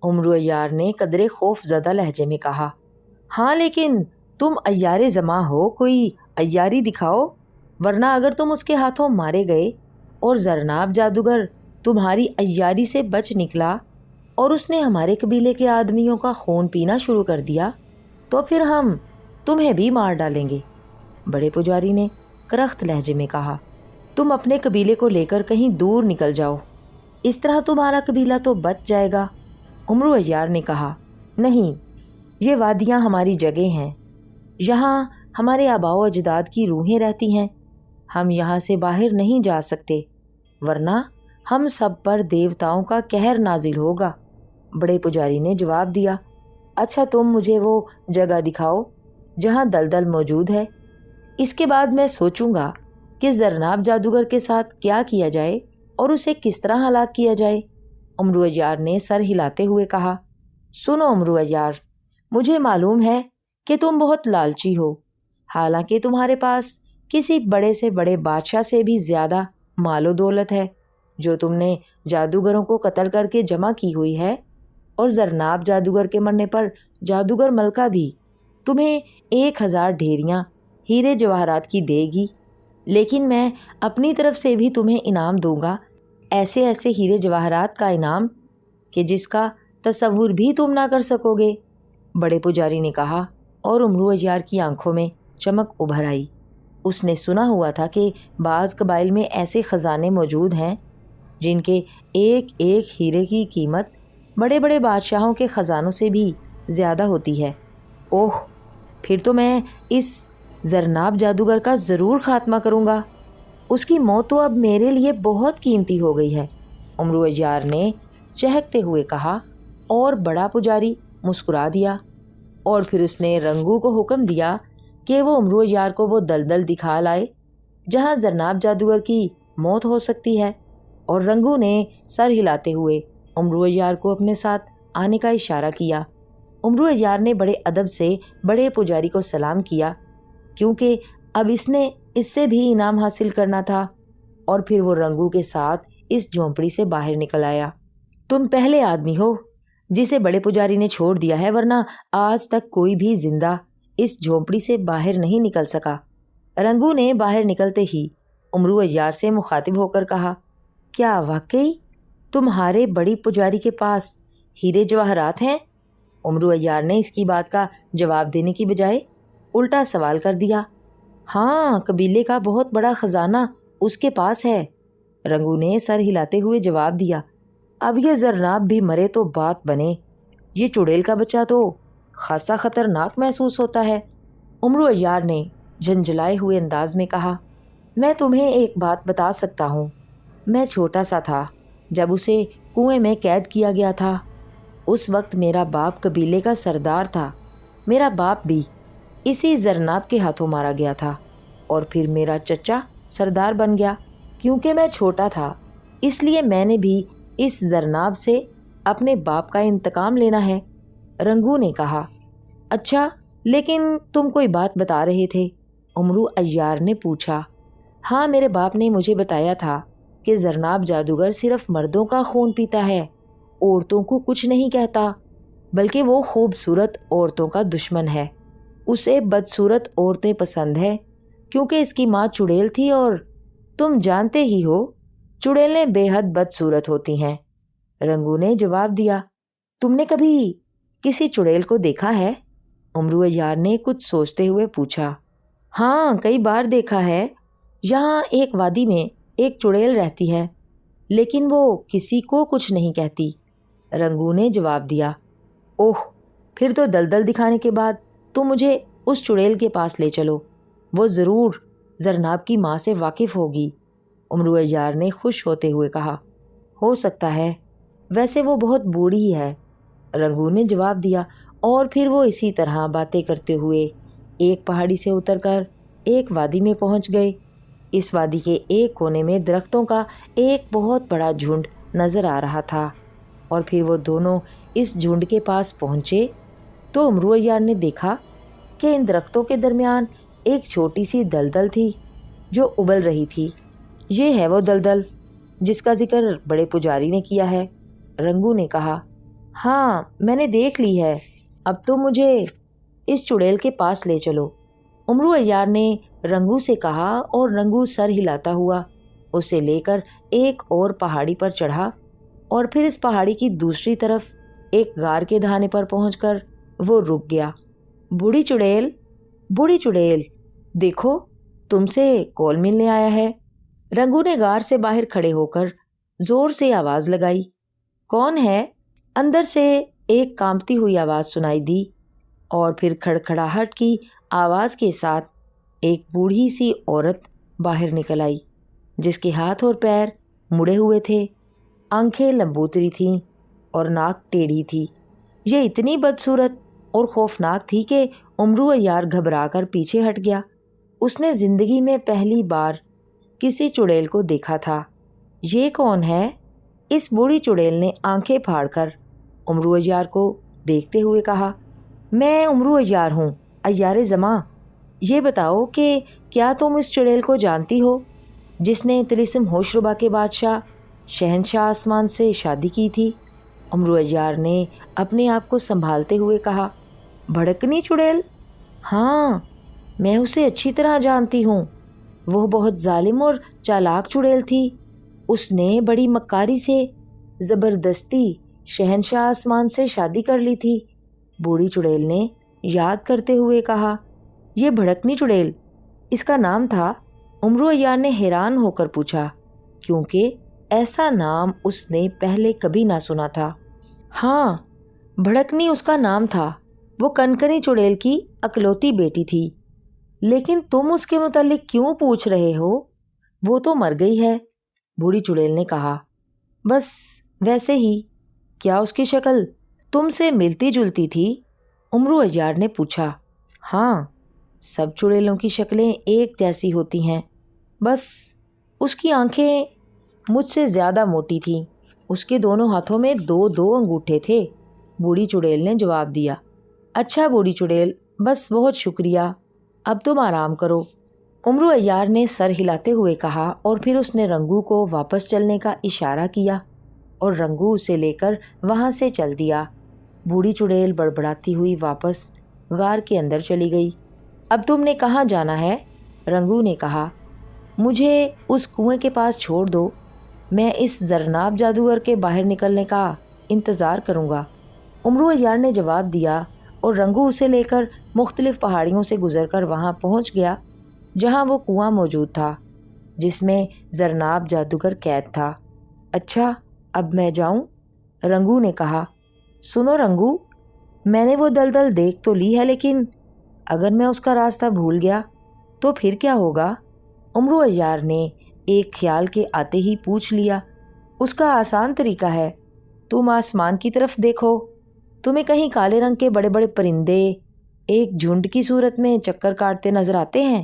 عمرو عیار نے قدرے خوف زدہ لہجے میں کہا، ہاں لیکن تم عیار زماں ہو، کوئی عیاری دکھاؤ، ورنہ اگر تم اس کے ہاتھوں مارے گئے اور زرناب جادوگر تمہاری عیاری سے بچ نکلا اور اس نے ہمارے قبیلے کے آدمیوں کا خون پینا شروع کر دیا تو پھر ہم تمہیں بھی مار ڈالیں گے۔ بڑے پجاری نے کرخت لہجے میں کہا، تم اپنے قبیلے کو لے کر کہیں دور نکل جاؤ، اس طرح تمہارا قبیلہ تو بچ جائے گا۔ عمرو عیار نے کہا، نہیں، یہ وادیاں ہماری جگہ ہیں، یہاں ہمارے آباء و اجداد کی روحیں رہتی ہیں، ہم یہاں سے باہر نہیں جا سکتے، ورنہ ہم سب پر دیوتاؤں کا قہر نازل ہوگا۔ بڑے پجاری نے جواب دیا، اچھا تم مجھے وہ جگہ دکھاؤ جہاں دلدل موجود ہے، اس کے بعد میں سوچوں گا کہ زرناب جادوگر کے ساتھ کیا کیا جائے اور اسے کس طرح ہلاک کیا جائے۔ عمرو عیار نے سر ہلاتے ہوئے کہا، سنو عمرو عیار، مجھے معلوم ہے کہ تم بہت لالچی ہو، حالانکہ تمہارے پاس کسی بڑے سے بڑے بادشاہ سے بھی زیادہ مال و دولت ہے جو تم نے جادوگروں کو قتل کر کے جمع کی ہوئی ہے، اور زرناب جادوگر کے مرنے پر جادوگر ملکہ بھی تمہیں 1000 ڈھیریاں ہیرے جواہرات کی دے گی، لیکن میں اپنی طرف سے بھی تمہیں انعام دوں گا، ایسے ایسے ہیرے جواہرات کا انعام کہ جس کا تصور بھی تم نہ کر سکو گے۔ بڑے پجاری نے کہا، اور عمرو عیار کی آنکھوں میں چمک ابھر آئی۔ اس نے سنا ہوا تھا کہ بعض قبائل میں ایسے خزانے موجود ہیں جن کے ایک ایک ہیرے کی قیمت بڑے بڑے بادشاہوں کے خزانوں سے بھی زیادہ ہوتی ہے۔ اوہ، پھر تو میں اس زرناب جادوگر کا ضرور خاتمہ کروں گا، اس کی موت تو اب میرے لیے بہت قیمتی ہو گئی ہے۔ عمرو عیار نے چہکتے ہوئے کہا، اور بڑا پجاری مسکرا دیا، اور پھر اس نے رنگو کو حکم دیا کہ وہ عمرو عیار کو وہ دلدل دکھا لائے جہاں زرناب جادوگر کی موت ہو سکتی ہے، اور رنگو نے سر ہلاتے ہوئے عمرو عیار کو اپنے ساتھ آنے کا اشارہ کیا۔ عمرو عیار نے بڑے ادب سے بڑے پجاری کو سلام کیا، کیونکہ اب اس نے اس سے بھی انعام حاصل کرنا تھا، اور پھر وہ رنگو کے ساتھ اس جھونپڑی سے باہر نکل آیا۔ تم پہلے آدمی ہو جسے بڑے پجاری نے چھوڑ دیا ہے، ورنہ آج تک کوئی بھی زندہ اس جھونپڑی سے باہر نہیں نکل سکا۔ رنگو نے باہر نکلتے ہی عمرو عیار سے مخاطب ہو کر کہا، کیا واقعی تمہارے بڑی پجاری کے پاس ہیرے جواہرات ہیں؟ عمرو عیار نے اس کی بات کا جواب دینے کی بجائے الٹا سوال کر دیا، ہاں، قبیلے کا بہت بڑا خزانہ اس کے پاس ہے۔ رنگو نے سر ہلاتے ہوئے جواب دیا، اب یہ زرناب بھی مرے تو بات بنے، یہ چڑیل کا بچہ تو خاصا خطرناک محسوس ہوتا ہے۔ عمرو عیار نے جھنجھلائے ہوئے انداز میں کہا، میں تمہیں ایک بات بتا سکتا ہوں، میں چھوٹا سا تھا جب اسے کنویں میں قید کیا گیا تھا، اس وقت میرا باپ قبیلے کا سردار تھا، میرا باپ بھی اسی زرناب کے ہاتھوں مارا گیا تھا، اور پھر میرا چچا سردار بن گیا۔ کیونکہ میں چھوٹا تھا اس لیے میں نے بھی اس زرناب سے اپنے باپ کا انتقام لینا ہے۔ رنگو نے کہا، اچھا، لیکن تم کوئی بات بتا رہے تھے؟ عمرو عیار نے پوچھا۔ ہاں، میرے باپ نے مجھے بتایا تھا کہ زرناب جادوگر صرف مردوں کا خون پیتا ہے، عورتوں کو کچھ نہیں کہتا، بلکہ وہ خوبصورت عورتوں کا دشمن ہے، اسے بدصورت عورتیں پسند ہے کیونکہ اس کی ماں چڑیل تھی، اور تم جانتے ہی ہو چڑیلیں بے حد بدصورت ہوتی ہیں۔ رنگو نے جواب دیا، تم نے کبھی کسی چڑیل کو دیکھا ہے؟ امرو عیار نے کچھ سوچتے ہوئے پوچھا۔ ہاں، کئی بار دیکھا ہے۔ یہاں ایک وادی میں ایک چڑیل رہتی ہے، لیکن وہ کسی کو کچھ نہیں کہتی، رنگو نے جواب دیا۔ اوہ، پھر تو دلدل دکھانے کے بعد تم مجھے اس چڑیل کے پاس لے چلو، وہ ضرور زرناب کی ماں سے واقف ہوگی، امرو عیار نے خوش ہوتے ہوئے کہا۔ ہو سکتا ہے، ویسے وہ بہت بوڑھی ہے، رنگو نے جواب دیا، اور پھر وہ اسی طرح باتیں کرتے ہوئے ایک پہاڑی سے اتر کر ایک وادی میں پہنچ گئے۔ اس وادی کے ایک کونے میں درختوں کا ایک بہت بڑا جھنڈ نظر آ رہا تھا، اور پھر وہ دونوں اس جھنڈ کے پاس پہنچے تو امرو عیار نے دیکھا کہ ان درختوں کے درمیان ایک چھوٹی سی دلدل تھی جو ابل رہی تھی۔ یہ ہے وہ دلدل جس کا ذکر بڑے پجاری نے کیا ہے، رنگو نے کہا۔ ہاں، میں نے دیکھ لی ہے، اب تو مجھے اس چڑیل کے پاس لے چلو، امرو عیار نے رنگو سے کہا، اور رنگو سر ہلاتا ہوا اسے لے کر ایک اور پہاڑی پر چڑھا، اور پھر اس پہاڑی کی دوسری طرف ایک غار کے دہانے پر پہنچ کر وہ رک گیا۔ بوڑھی چڑیل، دیکھو تم سے کول ملنے آیا ہے، رنگو نے غار سے باہر کھڑے ہو کر زور سے آواز لگائی۔ کون ہے؟ اندر سے ایک کانپتی ہوئی آواز سنائی دی، اور پھر کھڑکھڑاہٹ کی آواز کے ساتھ ایک بوڑھی سی عورت باہر نکل آئی، جس کے ہاتھ اور پیر مڑے ہوئے تھے، آنکھیں لمبوتری تھیں اور ناک ٹیڑھی تھی۔ یہ اتنی بدصورت اور خوفناک تھی کہ امرو عیار گھبرا کر پیچھے ہٹ گیا۔ اس نے زندگی میں پہلی بار کسی چڑیل کو دیکھا تھا۔ یہ کون ہے؟ اس بوڑھی چڑیل نے آنکھیں پھاڑ کر امرو عیار کو دیکھتے ہوئے کہا۔ میں امرو عیار ہوں، عیار زماں۔ یہ بتاؤ کہ کیا تم اس چڑیل کو جانتی ہو جس نے طلسم ہوشربا کے بادشاہ شہنشاہ آسمان سے شادی کی تھی؟ امرو عیار نے اپنے آپ کو سنبھالتے ہوئے کہا۔ بھڑکنی چڑیل؟ ہاں، میں اسے اچھی طرح جانتی ہوں، وہ بہت ظالم اور چالاک چڑیل تھی۔ اس نے بڑی مکاری سے زبردستی شہنشاہ آسمان سے شادی کر لی تھی، بوڑھی چڑیل نے یاد کرتے ہوئے کہا۔ یہ بھڑکنی چڑیل اس کا نام تھا؟ امرو عیار نے حیران ہو کر پوچھا، کیونکہ ایسا نام اس نے پہلے کبھی نہ سنا تھا۔ ہاں، بھڑکنی اس کا نام تھا، وہ کنکنی چڑیل کی اکلوتی بیٹی تھی۔ لیکن تم اس کے متعلق کیوں پوچھ رہے ہو؟ وہ تو مر گئی ہے، بوڑھی چڑیل نے کہا۔ بس ویسے ہی، کیا اس کی شکل تم سے ملتی جلتی تھی؟ امرو عیار نے پوچھا۔ ہاں، سب چڑیلوں کی شکلیں ایک جیسی ہوتی ہیں، بس اس کی آنکھیں مجھ سے زیادہ موٹی تھیں، اس کے دونوں ہاتھوں میں دو دو انگوٹھے تھے، بوڑھی چڑیل نے جواب دیا۔ اچھا بوڑھی چڑیل، بس بہت شکریہ، اب تم آرام کرو، امرو عیار نے سر ہلاتے ہوئے کہا، اور پھر اس نے رنگو کو واپس چلنے کا اشارہ کیا، اور رنگو اسے لے کر وہاں سے چل دیا۔ بوڑھی چڑیل بڑبڑاتی ہوئی واپس غار کے اندر چلی گئی۔ اب تم نے کہاں جانا ہے؟ رنگو نے کہا۔ مجھے اس کنویں کے پاس چھوڑ دو، میں اس زرناب جادوگر کے باہر نکلنے کا انتظار کروں گا، امرو عیار نے جواب دیا، اور رنگو اسے لے کر مختلف پہاڑیوں سے گزر کر وہاں پہنچ گیا جہاں وہ کنواں موجود تھا جس میں زرناب جادوگر قید تھا۔ اچھا، اب میں جاؤں؟ رنگو نے کہا۔ سنو رنگو، میں نے وہ دلدل دیکھ تو لی ہے، لیکن اگر میں اس کا راستہ بھول گیا تو پھر کیا ہوگا؟ امرو عیار نے ایک خیال کے آتے ہی پوچھ لیا۔ اس کا آسان طریقہ ہے، تم آسمان کی طرف دیکھو، تمہیں کہیں کالے رنگ کے بڑے بڑے پرندے ایک جھنڈ کی صورت میں چکر کاٹتے نظر آتے ہیں،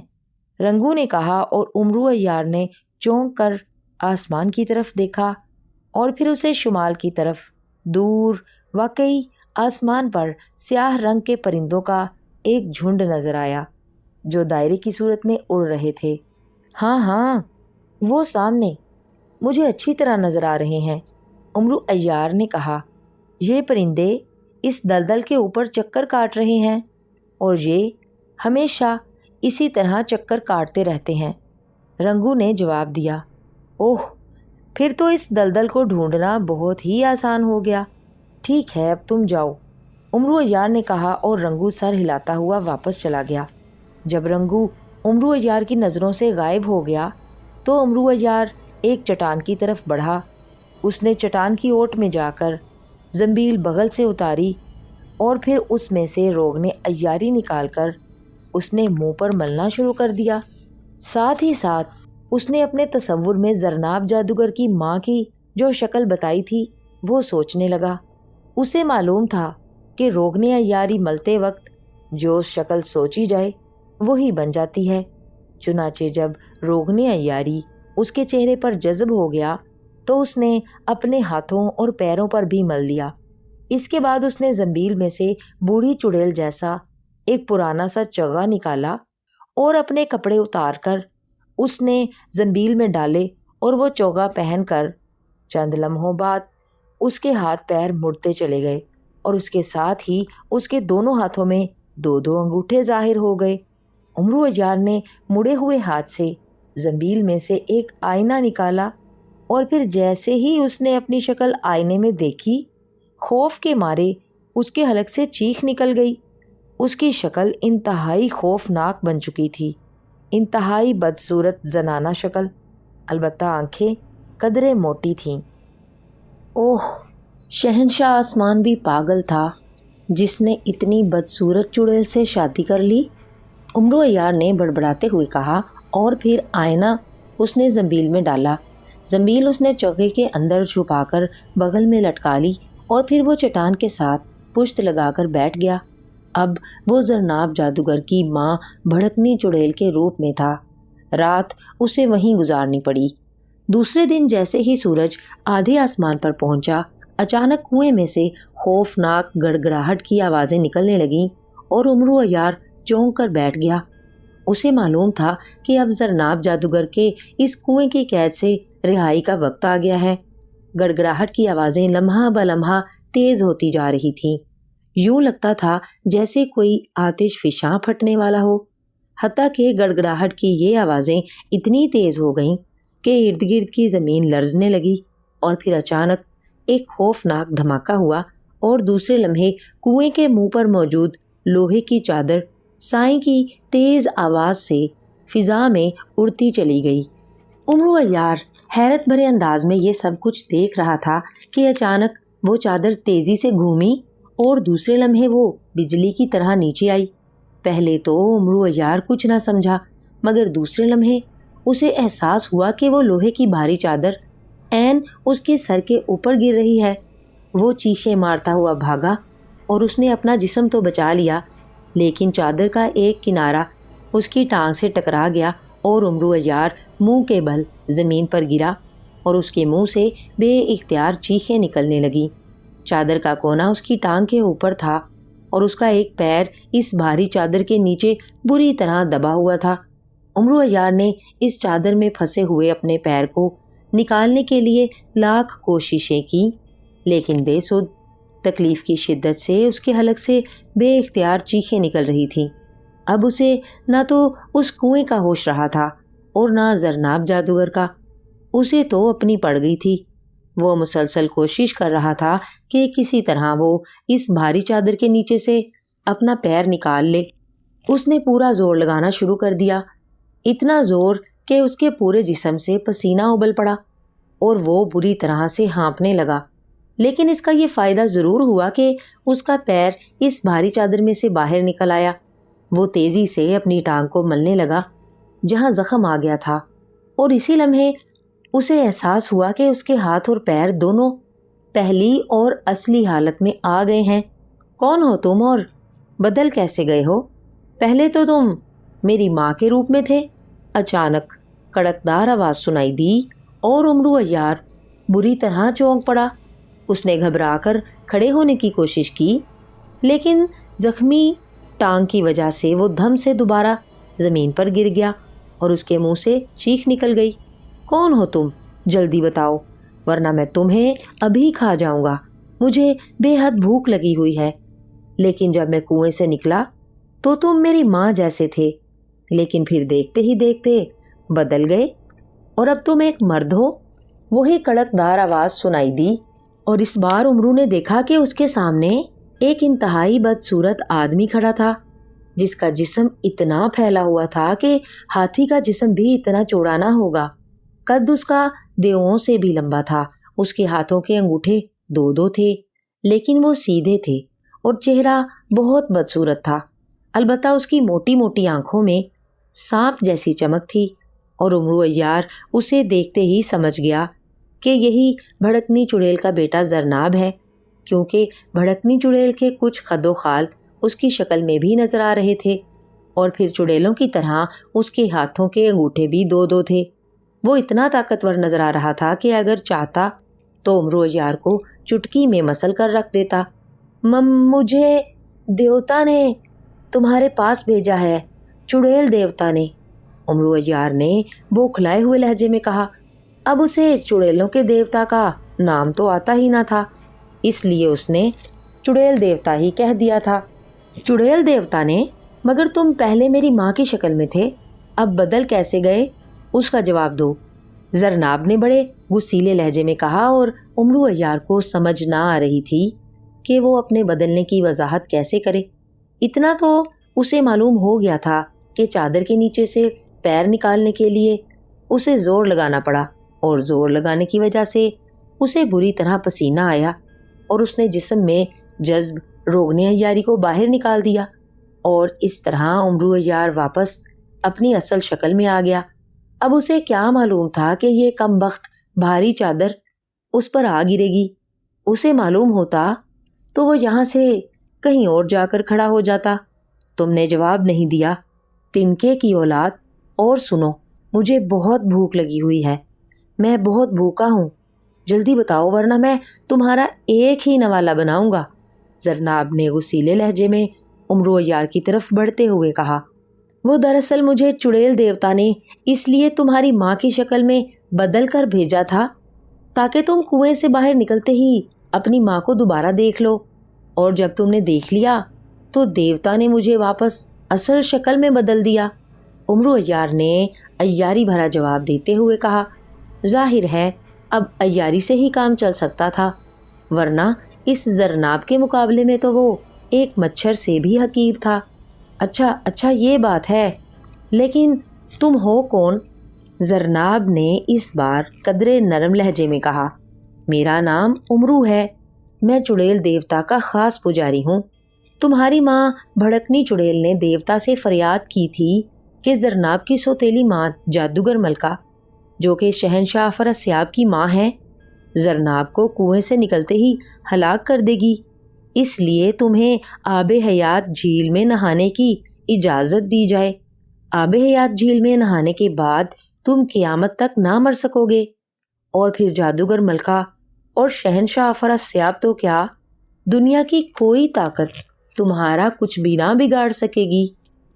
رنگو نے کہا، اور امرو عیار نے چونک کر آسمان کی طرف دیکھا، اور پھر اسے شمال کی طرف دور واقعی آسمان پر سیاہ رنگ کے پرندوں کا ایک جھنڈ نظر آیا جو دائرے کی صورت میں اڑ رہے تھے۔ ہاں ہاں، وہ سامنے مجھے اچھی طرح نظر آ رہے ہیں، امرو عیار نے کہا۔ یہ پرندے اس دلدل کے اوپر چکر کاٹ رہے ہیں، اور یہ ہمیشہ اسی طرح چکر کاٹتے رہتے ہیں۔ رنگو نے جواب دیا، اوہ، پھر تو اس دلدل کو ڈھونڈنا بہت ہی آسان ہو گیا۔ ٹھیک ہے، اب تم جاؤ، امرو عیار نے کہا اور رنگو سر ہلاتا ہوا واپس چلا گیا۔ جب رنگو امرو عیار کی نظروں سے غائب ہو گیا تو امرو عیار ایک چٹان کی طرف بڑھا۔ اس نے چٹان کی اوٹ میں جا کر زنبیل بغل سے اتاری اور پھر اس میں سے روغن عیاری نکال کر اس نے منہ پر ملنا شروع کر دیا۔ ساتھ ہی ساتھ اس نے اپنے تصور میں زرناب جادوگر کی ماں کی جو شکل بتائی تھی وہ سوچنے لگا۔ اسے معلوم تھا کہ روغن عیاری ملتے وقت جو شکل سوچی جائے وہی بن جاتی ہے۔ چنانچہ جب روغن عیاری اس کے چہرے پر جذب ہو گیا تو اس نے اپنے ہاتھوں اور پیروں پر بھی مل لیا۔ اس کے بعد اس نے زنبیل میں سے بوڑھی چڑیل جیسا ایک پرانا سا چوغا نکالا اور اپنے کپڑے اتار کر اس نے زنبیل میں ڈالے اور وہ چوغا پہن کر چند لمحوں بعد اس کے ہاتھ پیر مڑتے چلے گئے اور اس کے ساتھ ہی اس کے دونوں ہاتھوں میں 2 انگوٹھے ظاہر ہو گئے۔ امرو عیار نے مڑے ہوئے ہاتھ سے زنبیل میں سے ایک آئینہ نکالا اور پھر جیسے ہی اس نے اپنی شکل آئینے میں دیکھی، خوف کے مارے اس کے حلق سے چیخ نکل گئی۔ اس کی شکل انتہائی خوفناک بن چکی تھی، انتہائی بدصورت زنانہ شکل، البتہ آنکھیں قدرے موٹی تھیں۔ اوہ، شہنشاہ آسمان بھی پاگل تھا جس نے اتنی بدصورت چڑیل سے شادی کر لی، امرو عیار نے بڑبڑاتے ہوئے کہا، اور پھر آئینہ اس نے زنبیل میں ڈالا۔ زنبیل اس نے چوکے کے اندر چھپا کر بغل میں لٹکا لی اور پھر وہ چٹان کے ساتھ پشت لگا کر بیٹھ گیا۔ اب وہ زرناب جادوگر کی ماں بھڑکنی چڑیل کے روپ میں تھا۔ رات اسے وہیں گزارنی پڑی۔ دوسرے دن جیسے ہی سورج آدھے آسمان پر پہنچا، اچانک کنویں میں سے خوفناک گڑگڑاہٹ کی آوازیں نکلنے لگیں اور امرو عیار چونک کر بیٹھ گیا۔ اسے معلوم تھا کہ اب زرناب جادوگر کے اس کنویں کی قید سے رہائی کا وقت آ گیا ہے۔ گڑگڑاہٹ کی آوازیں لمحہ بلمحہ تیز ہوتی جا رہی تھیں، یوں لگتا تھا جیسے کوئی آتش فشاں پھٹنے والا ہو۔ حتیٰ کہ گڑگڑاہٹ کی یہ آوازیں اتنی تیز ہو گئیں کہ ارد گرد کی زمین لرزنے لگی اور پھر اچانک ایک خوفناک دھماکہ ہوا اور دوسرے لمحے کنویں کے منہ پر موجود لوہے کی چادر سائیں کی تیز آواز سے فضا میں اڑتی چلی گئی۔ امرو عیار حیرت بھرے انداز میں یہ سب کچھ دیکھ رہا تھا کہ اچانک وہ چادر تیزی سے گھومی اور دوسرے لمحے وہ بجلی کی طرح نیچے آئی۔ پہلے تو امرو عیار کچھ نہ سمجھا، مگر دوسرے لمحے اسے احساس ہوا کہ وہ لوہے کی بھاری چادر عین اس کے سر کے اوپر گر رہی ہے۔ وہ چیخیں مارتا ہوا بھاگا اور اس نے اپنا جسم تو بچا لیا، لیکن چادر کا ایک کنارہ اس کی ٹانگ سے ٹکرا گیا اور امرو عیار منہ کے بل زمین پر گرا اور اس کے منہ سے بے اختیار چیخیں نکلنے لگیں۔ چادر کا کونا اس کی ٹانگ کے اوپر تھا اور اس کا ایک پیر اس بھاری چادر کے نیچے بری طرح دبا ہوا تھا۔ امرو عیار نے اس چادر میں پھنسے ہوئے اپنے پیر کو نکالنے کے لیے لاکھ کوششیں کی، لیکن بے سود۔ تکلیف کی شدت سے اس کے حلق سے بے اختیار چیخیں نکل رہی تھیں۔ اب اسے نہ تو اس کنویں کا ہوش رہا تھا اور نہ زرناب جادوگر کا۔ اسے تو اپنی پڑ گئی تھی۔ وہ مسلسل کوشش کر رہا تھا کہ کسی طرح وہ اس بھاری چادر کے نیچے سے اپنا پیر نکال لے۔ اس نے پورا زور لگانا شروع کر دیا، اتنا زور کہ اس کے پورے جسم سے پسینہ ابل پڑا اور وہ بری طرح سے ہانپنے لگا۔ لیکن اس کا یہ فائدہ ضرور ہوا کہ اس کا پیر اس بھاری چادر میں سے باہر نکل آیا۔ وہ تیزی سے اپنی ٹانگ کو ملنے لگا جہاں زخم آ گیا تھا، اور اسی لمحے اسے احساس ہوا کہ اس کے ہاتھ اور پیر دونوں پہلی اور اصلی حالت میں آ گئے ہیں۔ کون ہو تم اور بدل کیسے گئے ہو؟ پہلے تو تم میری ماں کے روپ میں تھے۔ اچانک کڑکدار آواز سنائی دی اور امرو عیار بری طرح چونک پڑا۔ اس نے گھبرا کر کھڑے ہونے کی کوشش کی، لیکن زخمی ٹانگ کی وجہ سے وہ دھم سے دوبارہ زمین پر گر گیا اور اس کے منہ سے چیخ نکل گئی، کون ہو تم؟ جلدی بتاؤ ورنہ میں تمہیں ابھی کھا جاؤں گا، مجھے بے حد بھوک لگی ہوئی ہے۔ لیکن جب میں کنویں سے نکلا تو تم میری ماں جیسے تھے، لیکن پھر دیکھتے ہی دیکھتے بدل گئے اور اب تم ایک مرد ہو۔ وہی کڑکدار آواز سنائی دی اور اس بار امرو نے دیکھا کہ اس کے سامنے ایک انتہائی بدصورت آدمی کھڑا تھا، جس کا جسم اتنا پھیلا ہوا تھا کہ ہاتھی کا جسم بھی اتنا چوڑا نہ ہوگا۔ قد اس کا دیوؤں سے بھی لمبا تھا۔ اس کے ہاتھوں کے انگوٹھے 2 تھے، لیکن وہ سیدھے تھے اور چہرہ بہت بدصورت تھا۔ البتہ اس کی موٹی موٹی آنکھوں میں سانپ جیسی چمک تھی اور امرو عیار اسے دیکھتے ہی سمجھ گیا کہ یہی بھڑکنی چڑیل کا بیٹا زرناب ہے، کیونکہ بھڑکنی چڑیل کے کچھ خد و خال اس کی شکل میں بھی نظر آ رہے تھے، اور پھر چڑیلوں کی طرح اس کے ہاتھوں کے انگوٹھے بھی 2 تھے۔ وہ اتنا طاقتور نظر آ رہا تھا کہ اگر چاہتا تو امرو عیار کو چٹکی میں مسل کر رکھ دیتا۔ مجھے دیوتا نے تمہارے پاس بھیجا ہے، چڑیل دیوتا نے، امرو عیار نے بوکھلائے ہوئے لہجے میں کہا۔ اب اسے چڑیلوں کے دیوتا کا نام تو آتا ہی نہ تھا، اس لیے اس نے چڑیل دیوتا ہی کہہ دیا تھا۔ چڑیل دیوتا نے؟ مگر تم پہلے میری ماں کی شکل میں تھے، اب بدل کیسے گئے؟ اس کا جواب دو، زرناب نے بڑے غصیلے لہجے میں کہا، اور امرو عیار کو سمجھ نہ آ رہی تھی کہ وہ اپنے بدلنے کی وضاحت کیسے کرے۔ اتنا تو اسے معلوم ہو گیا تھا کہ چادر کے نیچے سے پیر نکالنے کے لیے اسے زور لگانا پڑا، اور زور لگانے کی وجہ سے اسے بری طرح پسینہ آیا اور اس نے جسم میں جذب روغن عیاری کو باہر نکال دیا، اور اس طرح امرو عیار واپس اپنی اصل شکل میں آ گیا۔ اب اسے کیا معلوم تھا کہ یہ کم بخت بھاری چادر اس پر آ گرے گی۔ اسے معلوم ہوتا تو وہ یہاں سے کہیں اور جا کر کھڑا ہو جاتا۔ تم نے جواب نہیں دیا، تنکے کی اولاد۔ اور سنو، مجھے بہت بھوک لگی ہوئی ہے، میں بہت بھوکا ہوں، جلدی بتاؤ ورنہ میں تمہارا ایک ہی نوالا بناؤں گا، زرناب نے غصیلے لہجے میں امرو عیار کی طرف بڑھتے ہوئے کہا۔ وہ دراصل مجھے چڑیل دیوتا نے اس لیے تمہاری ماں کی شکل میں بدل کر بھیجا تھا تاکہ تم کنویں سے باہر نکلتے ہی اپنی ماں کو دوبارہ دیکھ لو، اور جب تم نے دیکھ لیا تو دیوتا نے مجھے واپس اصل شکل میں بدل دیا، امرو عیار نے عیاری بھرا جواب دیتے ہوئے کہا۔ ظاہر ہے اب عیاری سے ہی کام چل سکتا تھا، ورنہ اس زرناب کے مقابلے میں تو وہ ایک مچھر سے بھی حقیر تھا۔ اچھا یہ بات ہے، لیکن تم ہو کون؟ زرناب نے اس بار قدرے نرم لہجے میں کہا۔ میرا نام امرو ہے، میں چڑیل دیوتا کا خاص پجاری ہوں۔ تمہاری ماں بھڑکنی چڑیل نے دیوتا سے فریاد کی تھی کہ زرناب کی سوتیلی ماں جادوگر ملکہ، جو کہ شہنشاہ افراسیاب کی ماں ہے، زرناب کو کنویں سے نکلتے ہی ہلاک کر دے گی، اس لیے تمہیں آب حیات جھیل میں نہانے کی اجازت دی جائے۔ آب حیات جھیل میں نہانے کے بعد تم قیامت تک نہ مر سکو گے، اور پھر جادوگر ملکہ اور شہنشاہ افراسیاب تو کیا، دنیا کی کوئی طاقت تمہارا کچھ بھی نہ بگاڑ سکے گی۔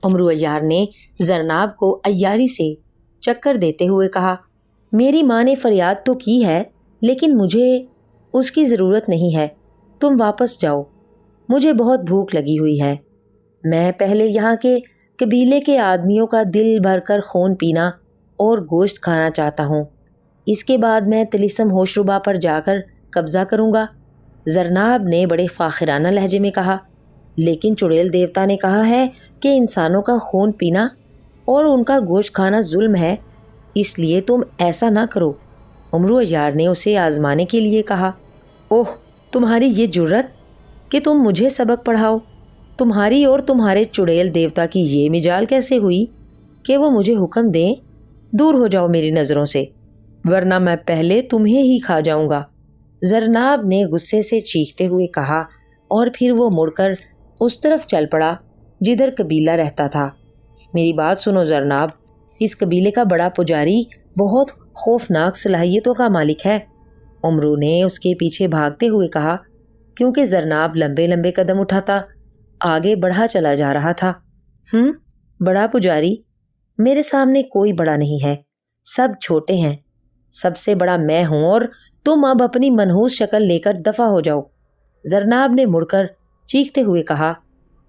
امرو عیار نے زرناب کو عیاری سے چکر دیتے ہوئے کہا۔ میری ماں نے فریاد تو کی ہے، لیکن مجھے اس کی ضرورت نہیں ہے، تم واپس جاؤ، مجھے بہت بھوک لگی ہوئی ہے، میں پہلے یہاں کے قبیلے کے آدمیوں کا دل بھر کر خون پینا اور گوشت کھانا چاہتا ہوں، اس کے بعد میں طلسم ہوشربا پر جا کر قبضہ کروں گا، زرناب نے بڑے فاخرانہ لہجے میں کہا۔ لیکن چڑیل دیوتا نے کہا ہے کہ انسانوں کا خون پینا اور ان کا گوشت کھانا ظلم ہے، اس لیے تم ایسا نہ کرو، امرو عیار نے اسے آزمانے کے لیے کہا۔ اوہ، تمہاری یہ جرت کہ تم مجھے سبق پڑھاؤ، تمہاری اور تمہارے چڑیل دیوتا کی یہ مجال کیسے ہوئی کہ وہ مجھے حکم دیں دور ہو جاؤ میری نظروں سے، ورنہ میں پہلے تمہیں ہی کھا جاؤں گا، زرناب نے غصے سے چیختے ہوئے کہا، اور پھر وہ مڑ کر اس طرف چل پڑا جدھر قبیلہ رہتا تھا۔ میری بات سنو زرناب، اس قبیلے کا بڑا پجاری بہت خوفناک صلاحیتوں کا مالک ہے، امرو نے اس کے پیچھے بھاگتے ہوئے کہا، کیونکہ زرناب لمبے لمبے قدم اٹھاتا آگے بڑھا چلا جا رہا تھا۔ بڑا پجاری؟ میرے سامنے کوئی بڑا نہیں ہے، سب چھوٹے ہیں، سب سے بڑا میں ہوں، اور تم اب اپنی منحوس شکل لے کر دفع ہو جاؤ، زرناب نے مڑ کر چیختے ہوئے کہا،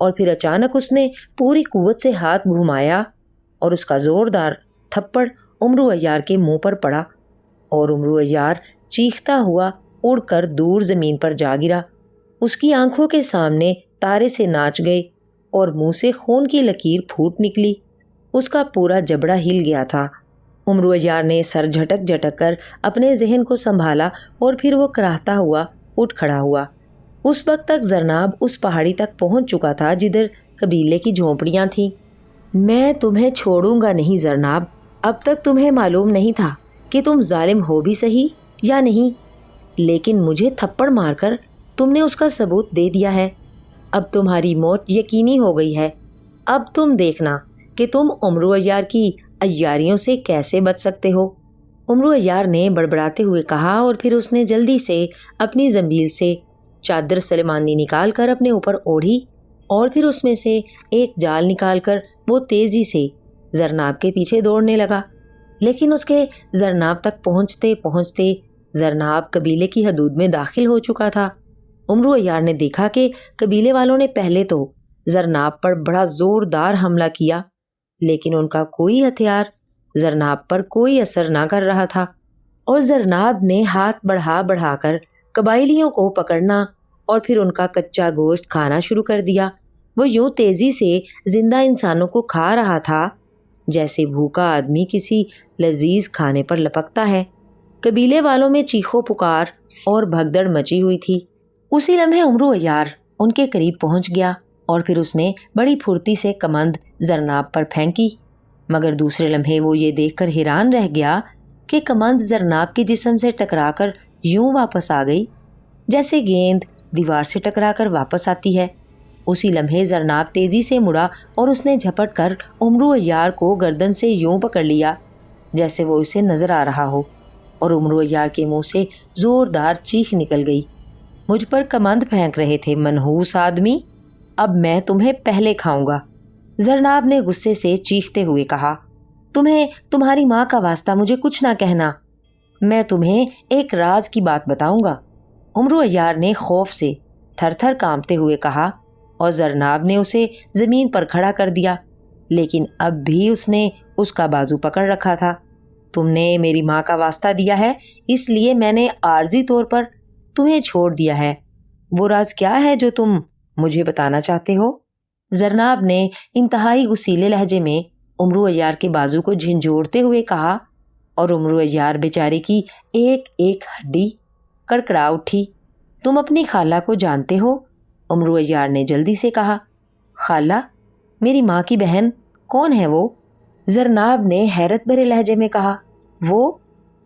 اور پھر اچانک اس نے پوری قوت سے ہاتھ گھمایا اور اس کا زوردار تھپڑ عمرو عیار کے منہ پر پڑا اور عمرو عیار چیختا ہوا اڑ کر دور زمین پر جا گرا۔ اس کی آنکھوں کے سامنے تارے سے ناچ گئے اور منہ سے خون کی لکیر پھوٹ نکلی۔ اس کا پورا جبڑا ہل گیا تھا۔ عمرو عیار نے سر جھٹک جھٹک کر اپنے ذہن کو سنبھالا اور پھر وہ کراہتا ہوا اٹھ کھڑا ہوا۔ اس وقت تک زرناب اس پہاڑی تک پہنچ چکا تھا جدھر قبیلے کی جھونپڑیاں تھیں۔ میں تمہیں چھوڑوں گا نہیں زرناب، اب تک تمہیں معلوم نہیں تھا کہ تم ظالم ہو بھی صحیح یا نہیں، لیکن مجھے تھپڑ مار کر تم نے اس کا ثبوت دے دیا ہے۔ اب تمہاری موت یقینی ہو گئی ہے۔ اب تم دیکھنا کہ تم عمرو عیار کی عیاریوں سے کیسے بچ سکتے ہو۔ عمرو عیار نے بڑبڑاتے ہوئے کہا اور پھر اس نے جلدی سے اپنی زنبیل سے چادر سلیمانی نکال کر اپنے اوپر اوڑھی اور پھر اس میں سے ایک جال نکال کر وہ تیزی سے زرناب کے پیچھے دوڑنے لگا۔ لیکن اس کے زرناب تک پہنچتے پہنچتے زرناب قبیلے کی حدود میں داخل ہو چکا تھا۔ عمرو عیار نے دیکھا کہ قبیلے والوں نے پہلے تو زرناب پر بڑا زوردار حملہ کیا، لیکن ان کا کوئی ہتھیار زرناب پر کوئی اثر نہ کر رہا تھا، اور زرناب نے ہاتھ بڑھا بڑھا کر قبائلیوں کو پکڑنا اور پھر ان کا کچا گوشت کھانا شروع کر دیا۔ وہ یوں تیزی سے زندہ انسانوں کو کھا رہا تھا جیسے بھوکا آدمی کسی لذیذ کھانے پر لپکتا ہے۔ قبیلے والوں میں چیخو پکار اور بھگدڑ مچی ہوئی تھی۔ اسی لمحے عمرو عیار ان کے قریب پہنچ گیا اور پھر اس نے بڑی پھرتی سے کمند زرناب پر پھینکی، مگر دوسرے لمحے وہ یہ دیکھ کر حیران رہ گیا کہ کمند زرناب کے جسم سے ٹکرا کر یوں واپس آ گئی جیسے گیند دیوار سے ٹکرا کر واپس آتی ہے۔ اسی لمحے زرناب تیزی سے مڑا اور اس نے جھپٹ کر عمرو عیار کو گردن سے یوں پکڑ لیا جیسے وہ اسے نظر آ رہا ہو، اور عمرو عیار کے منہ سے زوردار چیخ نکل گئی، مجھ پر کمند پھینک رہے تھے منحوس آدمی، اب میں تمہیں پہلے کھاؤں گا۔ زرناب نے غصے سے چیختے ہوئے کہا، تمہیں تمہاری ماں کا واسطہ مجھے کچھ نہ کہنا، میں تمہیں ایک راز کی بات بتاؤں گا۔ عمرو عیار نے خوف سے تھر تھر کانپتے ہوئے کہا، اور زرناب نے اسے زمین پر کھڑا کر دیا، لیکن اب بھی اس نے اس کا بازو پکڑ رکھا تھا۔ تم نے میری ماں کا واسطہ دیا ہے، اس لیے میں نے عارضی طور پر تمہیں چھوڑ دیا ہے۔ وہ راز کیا ہے جو تم مجھے بتانا چاہتے ہو؟ زرناب نے انتہائی غصیلے لہجے میں عمرو عیار کے بازو کو جھنجھوڑتے ہوئے کہا، اور عمرو عیار بیچارے کی ایک ایک ہڈی کڑکڑا اٹھی۔ تم اپنی خالہ کو جانتے ہو؟ عمرو عیار نے جلدی سے کہا۔ خالہ؟ میری ماں کی بہن؟ کون ہے وہ؟ زرناب نے حیرت بھرے لہجے میں کہا، وہ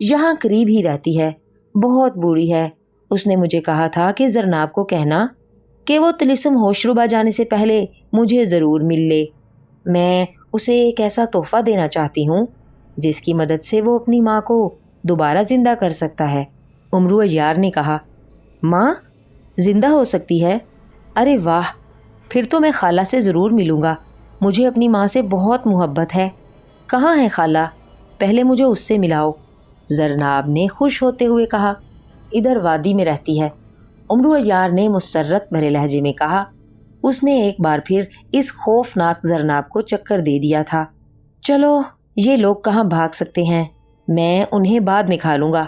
یہاں قریب ہی رہتی ہے، بہت بوڑھی ہے۔ اس نے مجھے کہا تھا کہ زرناب کو کہنا کہ وہ طلسم ہوشربا جانے سے پہلے مجھے ضرور مل لے۔ میں اسے ایک ایسا تحفہ دینا چاہتی ہوں جس کی مدد سے وہ اپنی ماں کو دوبارہ زندہ کر سکتا ہے۔ عمرو عیار نے کہا، ماں زندہ ہو سکتی ہے؟ ارے واہ، پھر تو میں خالہ سے ضرور ملوں گا، مجھے اپنی ماں سے بہت محبت ہے۔ کہاں ہے خالہ؟ پہلے مجھے اس سے ملاؤ۔ زرناب نے خوش ہوتے ہوئے کہا، ادھر وادی میں رہتی ہے۔ عمرو عیار نے مسرت بھرے لہجے میں کہا۔ اس نے ایک بار پھر اس خوفناک زرناب کو چکر دے دیا تھا۔ چلو، یہ لوگ کہاں بھاگ سکتے ہیں، میں انہیں بعد میں کھا لوں گا،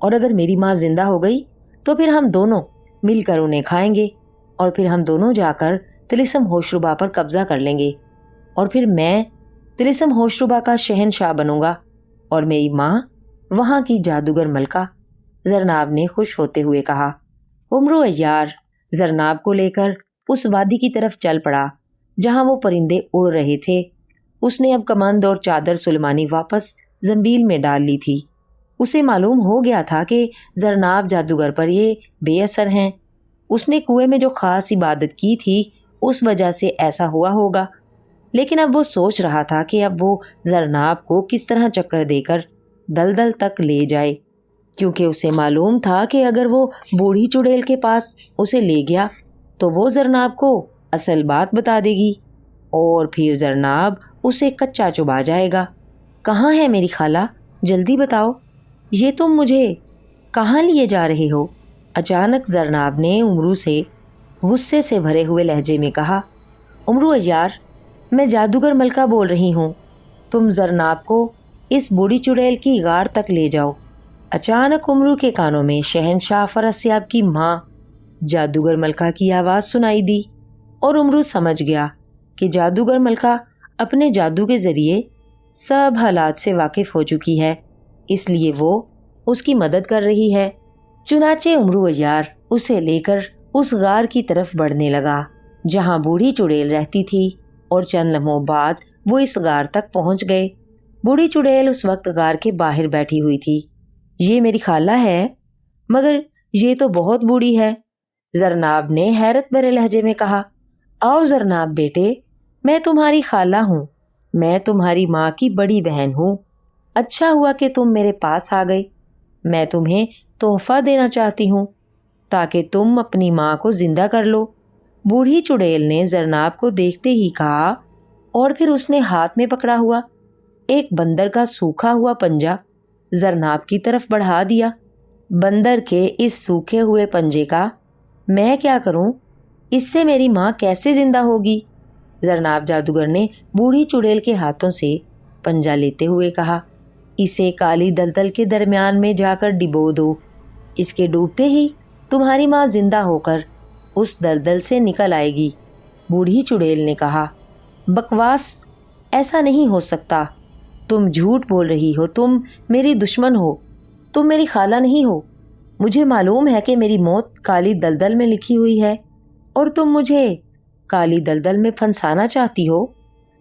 اور اگر میری ماں زندہ ہو گئی تو پھر ہم دونوں مل کر انہیں کھائیں گے، اور پھر ہم دونوں جا کر طلسم ہوشربا پر قبضہ کر لیں گے، اور پھر میں طلسم ہوشربا کا شہنشاہ بنوں گا اور میری ماں وہاں کی جادوگر ملکہ۔ زرناب نے خوش ہوتے ہوئے کہا۔ عمرو عیار زرناب کو لے کر اس وادی کی طرف چل پڑا جہاں وہ پرندے اڑ رہے تھے۔ اس نے اب کمند اور چادر سلیمانی واپس زنبیل میں ڈال لی تھی۔ اسے معلوم ہو گیا تھا کہ زرناب جادوگر پر یہ بے اثر ہیں۔ اس نے کنویں میں جو خاص عبادت کی تھی اس وجہ سے ایسا ہوا ہوگا، لیکن اب وہ سوچ رہا تھا کہ اب وہ زرناب کو کس طرح چکر دے کر دلدل تک لے جائے، کیونکہ اسے معلوم تھا کہ اگر وہ بوڑھی چڑیل کے پاس اسے لے گیا تو وہ زرناب کو اصل بات بتا دے گی، اور پھر زرناب اسے کچا چبا جائے گا۔ کہاں ہے میری خالہ؟ جلدی بتاؤ، یہ تم مجھے کہاں لیے جا رہے ہو؟ اچانک زرناب نے عمرو سے غصے سے بھرے ہوئے لہجے میں کہا۔ امرو عیار، میں جادوگر ملکہ بول رہی ہوں، تم زرناب کو اس بوڑھی چڑیل کی غار تک لے جاؤ۔ اچانک امرو کے کانوں میں شہنشاہ فرسیاب کی ماں جادوگر ملکہ کی آواز سنائی دی، اور امرو سمجھ گیا کہ جادوگر ملکہ اپنے جادو کے ذریعے سب حالات سے واقف ہو چکی ہے، اس لیے وہ اس کی مدد کر رہی ہے۔ چنانچہ امرو عیار اسے لے کر اس غار کی طرف بڑھنے لگا جہاں بوڑھی چڑیل رہتی تھی، اور چند لمحوں بعد وہ اس غار تک پہنچ گئے۔ بوڑھی چڑیل اس وقت غار کے باہر بیٹھی ہوئی تھی۔ یہ میری خالہ ہے، مگر یہ تو بہت بوڑھی ہے، زرناب نے حیرت بھرے لہجے میں کہا۔ آؤ زرناب بیٹے، میں تمہاری خالہ ہوں، میں تمہاری ماں کی بڑی بہن ہوں۔ اچھا ہوا کہ تم میرے پاس آ گئے، میں تمہیں تحفہ دینا چاہتی ہوں تاکہ تم اپنی ماں کو زندہ کر لو۔ بوڑھی چڑیل نے زرناب کو دیکھتے ہی کہا، اور پھر اس نے ہاتھ میں پکڑا ہوا ایک بندر کا سوکھا ہوا پنجہ زرناب کی طرف بڑھا دیا۔ بندر کے اس سوکھے ہوئے پنجے کا میں کیا کروں؟ اس سے میری ماں کیسے زندہ ہوگی؟ زرناب جادوگر نے بوڑھی چڑیل کے ہاتھوں سے پنجہ لیتے ہوئے کہا۔ اسے کالی دلدل کے درمیان میں جا کر ڈبو دو، اس کے ڈوبتے ہی تمہاری ماں زندہ ہو کر اس دلدل سے نکل آئے گی۔ بوڑھی چڑیل نے کہا، بکواس، ایسا نہیں ہو سکتا، تم جھوٹ بول رہی ہو، تم میری دشمن ہو، تم میری خالہ نہیں ہو۔ مجھے معلوم ہے کہ میری موت کالی دلدل میں لکھی ہوئی ہے، اور تم مجھے کالی دلدل میں پھنسانا چاہتی ہو۔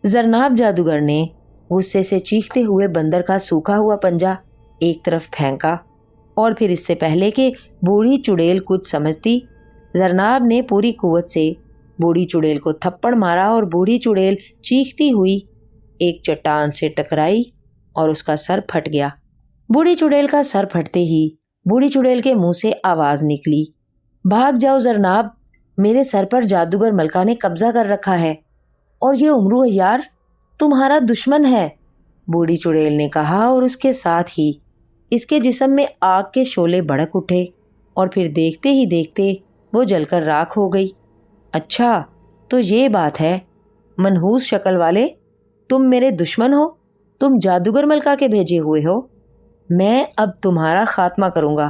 زرناب جادوگر نے غصے سے چیختے ہوئے بندر کا سوکھا ہوا پنجہ ایک طرف پھینکا، اور پھر اس سے پہلے کہ بوڑھی چڑیل کچھ سمجھتی، زرناب نے پوری قوت سے بوڑھی چڑیل کو تھپڑ مارا، اور بوڑھی چڑیل چیختی ہوئی ایک چٹان سے ٹکرائی اور اس کا سر پھٹ گیا۔ بوڑھی چڑیل کا سر پھٹتے ہی بوڑھی چڑیل کے منہ سے آواز نکلی، بھاگ جاؤ زرناب، میرے سر پر جادوگر ملکہ نے قبضہ کر رکھا ہے، اور یہ امرو عیار تمہارا دشمن ہے۔ بوڑھی چڑیل نے کہا، اور اس کے ساتھ ہی اس کے جسم میں آگ کے شعلے بھڑک اٹھے، اور پھر دیکھتے ہی دیکھتے وہ جل کر راکھ ہو گئی۔ اچھا تو یہ بات ہے، منحوس شکل والے، تم میرے دشمن ہو، تم جادوگر ملکہ کے بھیجے ہوئے ہو، میں اب تمہارا خاتمہ کروں گا،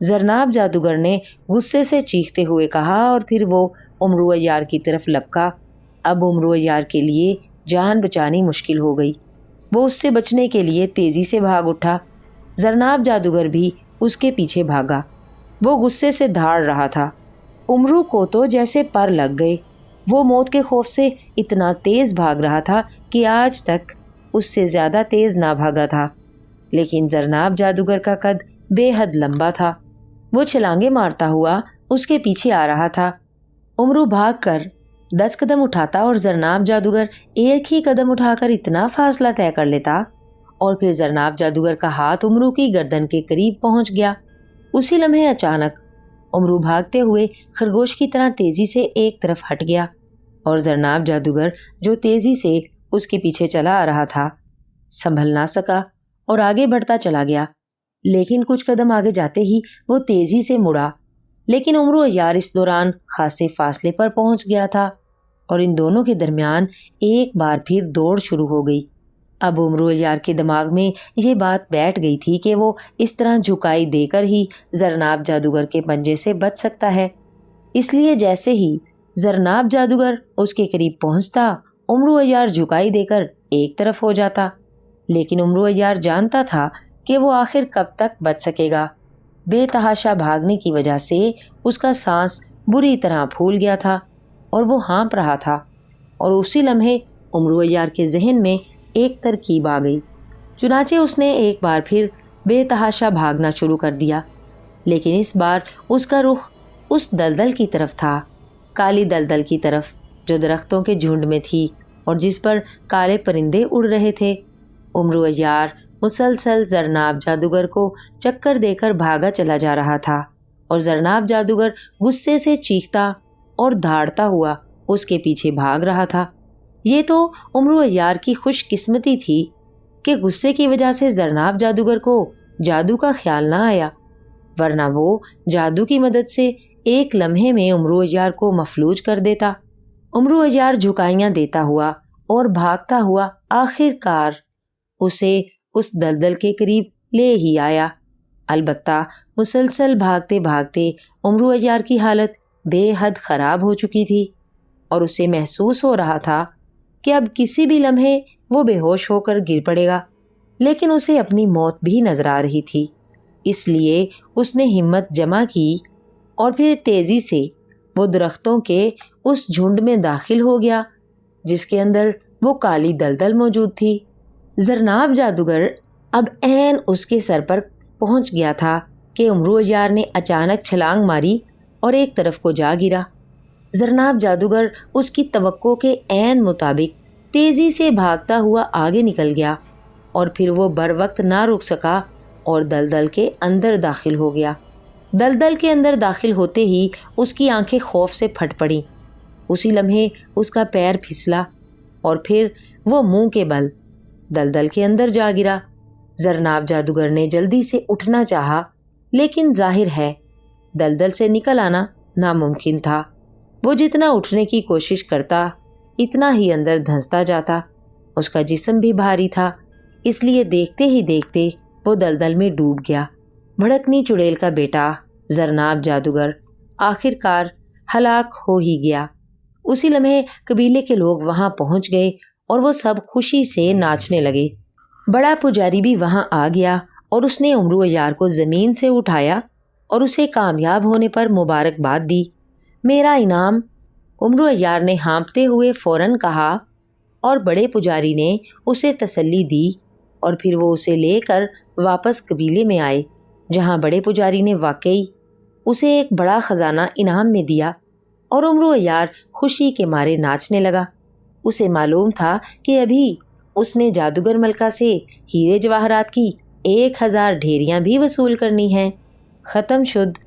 زرناب جادوگر نے غصے سے چیختے ہوئے کہا، اور پھر وہ امرو عیار کی طرف لپکا۔ اب امرو عیار کے لیے جان بچانی مشکل ہو گئی، وہ اس سے بچنے کے لیے تیزی سے بھاگ اٹھا۔ زرناب جادوگر بھی اس کے پیچھے بھاگا، وہ غصے سے دھاڑ رہا تھا۔ امرو کو تو جیسے پر لگ گئے، وہ موت کے خوف سے اتنا تیز بھاگ رہا تھا کہ آج تک اس سے زیادہ تیز نہ بھاگا تھا، لیکن زرناب جادوگر کا قد بے حد لمبا تھا، وہ چھلانگیں مارتا ہوا اس کے پیچھے آ رہا تھا۔ امرو بھاگ کر 10 قدم اٹھاتا، اور زرناب جادوگر ایک ہی قدم اٹھا کر اتنا فاصلہ طے کر لیتا، اور پھر زرناب جادوگر کا ہاتھ امرو کی گردن کے قریب پہنچ گیا۔ اسی لمحے اچانک امرو بھاگتے ہوئے خرگوش کی طرح تیزی سے ایک طرف ہٹ گیا، اور زرناب جادوگر جو تیزی سے اس کے پیچھے چلا آ رہا تھا سنبھل نہ سکا اور آگے بڑھتا چلا گیا، لیکن کچھ قدم آگے جاتے ہی وہ تیزی سے مڑا، لیکن امرو عیار اس دوران خاصے فاصلے پر پہنچ گیا تھا، اور ان دونوں کے درمیان ایک بار پھر دوڑ شروع ہو گئی۔ اب امرو عیار کے دماغ میں یہ بات بیٹھ گئی تھی کہ وہ اس طرح جھکائی دے کر ہی زرناب جادوگر کے پنجے سے بچ سکتا ہے، اس لیے جیسے ہی زرناب جادوگر اس کے قریب پہنچتا، امرو عیار جھکائی دے کر ایک طرف ہو جاتا، لیکن امرو عیار جانتا تھا کہ وہ آخر کب تک بچ سکے گا۔ بے تحاشا بھاگنے کی وجہ سے اس کا سانس بری طرح پھول گیا تھا، اور وہ ہانپ رہا تھا، اور اسی لمحے امرو عیار کے ذہن میں ایک ترکیب آ گئی۔ چنانچہ اس نے ایک بار پھر بے تحاشا بھاگنا شروع کر دیا، لیکن اس بار اس کا رخ اس دلدل کی طرف تھا، کالی دلدل کی طرف جو درختوں کے جھنڈ میں تھی اور جس پر کالے پرندے اڑ رہے تھے۔ امرو عیار مسلسل زرناب جادوگر کو چکر دے کر بھاگا چلا جا رہا تھا، اور زرناب جادوگر غصے سے چیختا اور دھاڑتا ہوا اس کے پیچھے بھاگ رہا تھا۔ یہ تو امرو عیار کی خوش قسمتی تھی کہ غصے کی وجہ سے زرناب جادوگر کو جادو کا خیال نہ آیا، ورنہ وہ جادو کی مدد سے ایک لمحے میں امرو عیار کو مفلوج کر دیتا۔ امرو اجار جھکائیاں دیتا ہوا اور بھاگتا ہوا آخر کار اسے اس دلدل کے قریب لے ہی آیا۔ البتہ مسلسل بھاگتے بھاگتے امرو اجار کی حالت بے حد خراب ہو چکی تھی اور اسے محسوس ہو رہا تھا کہ اب کسی بھی لمحے وہ بے ہوش ہو کر گر پڑے گا، لیکن اسے اپنی موت بھی نظر آ رہی تھی۔ اس لیے اس نے ہمت جمع کی اور پھر تیزی سے وہ درختوں کے اس جھنڈ میں داخل ہو گیا جس کے اندر وہ کالی دلدل موجود تھی۔ زرناب جادوگر اب عین اس کے سر پر پہنچ گیا تھا کہ امرو اجار نے اچانک چھلانگ ماری اور ایک طرف کو جا گرا۔ زرناب جادوگر اس کی توقع کے عین مطابق تیزی سے بھاگتا ہوا آگے نکل گیا اور پھر وہ بر وقت نہ رک سکا اور دلدل کے اندر داخل ہو گیا۔ دلدل کے اندر داخل ہوتے ہی اس کی آنکھیں خوف سے پھٹ پڑیں۔ اسی لمحے اس کا پیر پھسلا اور پھر وہ منہ کے بل دلدل کے اندر جا گرا۔ زرناب جادوگر نے جلدی سے اٹھنا چاہا، لیکن ظاہر ہے دلدل سے نکل آنا ناممکن تھا۔ وہ جتنا اٹھنے کی کوشش کرتا اتنا ہی اندر دھنستا جاتا۔ اس کا جسم بھی بھاری تھا، اس لیے دیکھتے ہی دیکھتے وہ دلدل میں ڈوب گیا۔ بھڑکنی چڑیل کا بیٹا زرناب جادوگر آخر کار ہلاک ہو ہی گیا۔ اسی لمحے قبیلے کے لوگ وہاں پہنچ گئے اور وہ سب خوشی سے ناچنے لگے۔ بڑا پجاری بھی وہاں آ گیا اور اس نے امرو اجار کو زمین سے اٹھایا اور اسے کامیاب ہونے پر مبارکباد دی۔ میرا انعام، امرو اجار نے ہانپتے ہوئے فوراً کہا، اور بڑے پجاری نے اسے تسلی دی اور پھر وہ اسے لے کر واپس قبیلے میں آئے، جہاں بڑے پجاری نے واقعی اسے ایک بڑا خزانہ انعام میں دیا اور امرو اجار خوشی کے مارے ناچنے لگا۔ اسے معلوم تھا کہ ابھی اس نے جادوگر ملکہ سے ہیرے جواہرات کی 1000 ڈھیریاں بھی وصول کرنی ہیں۔ ختم شد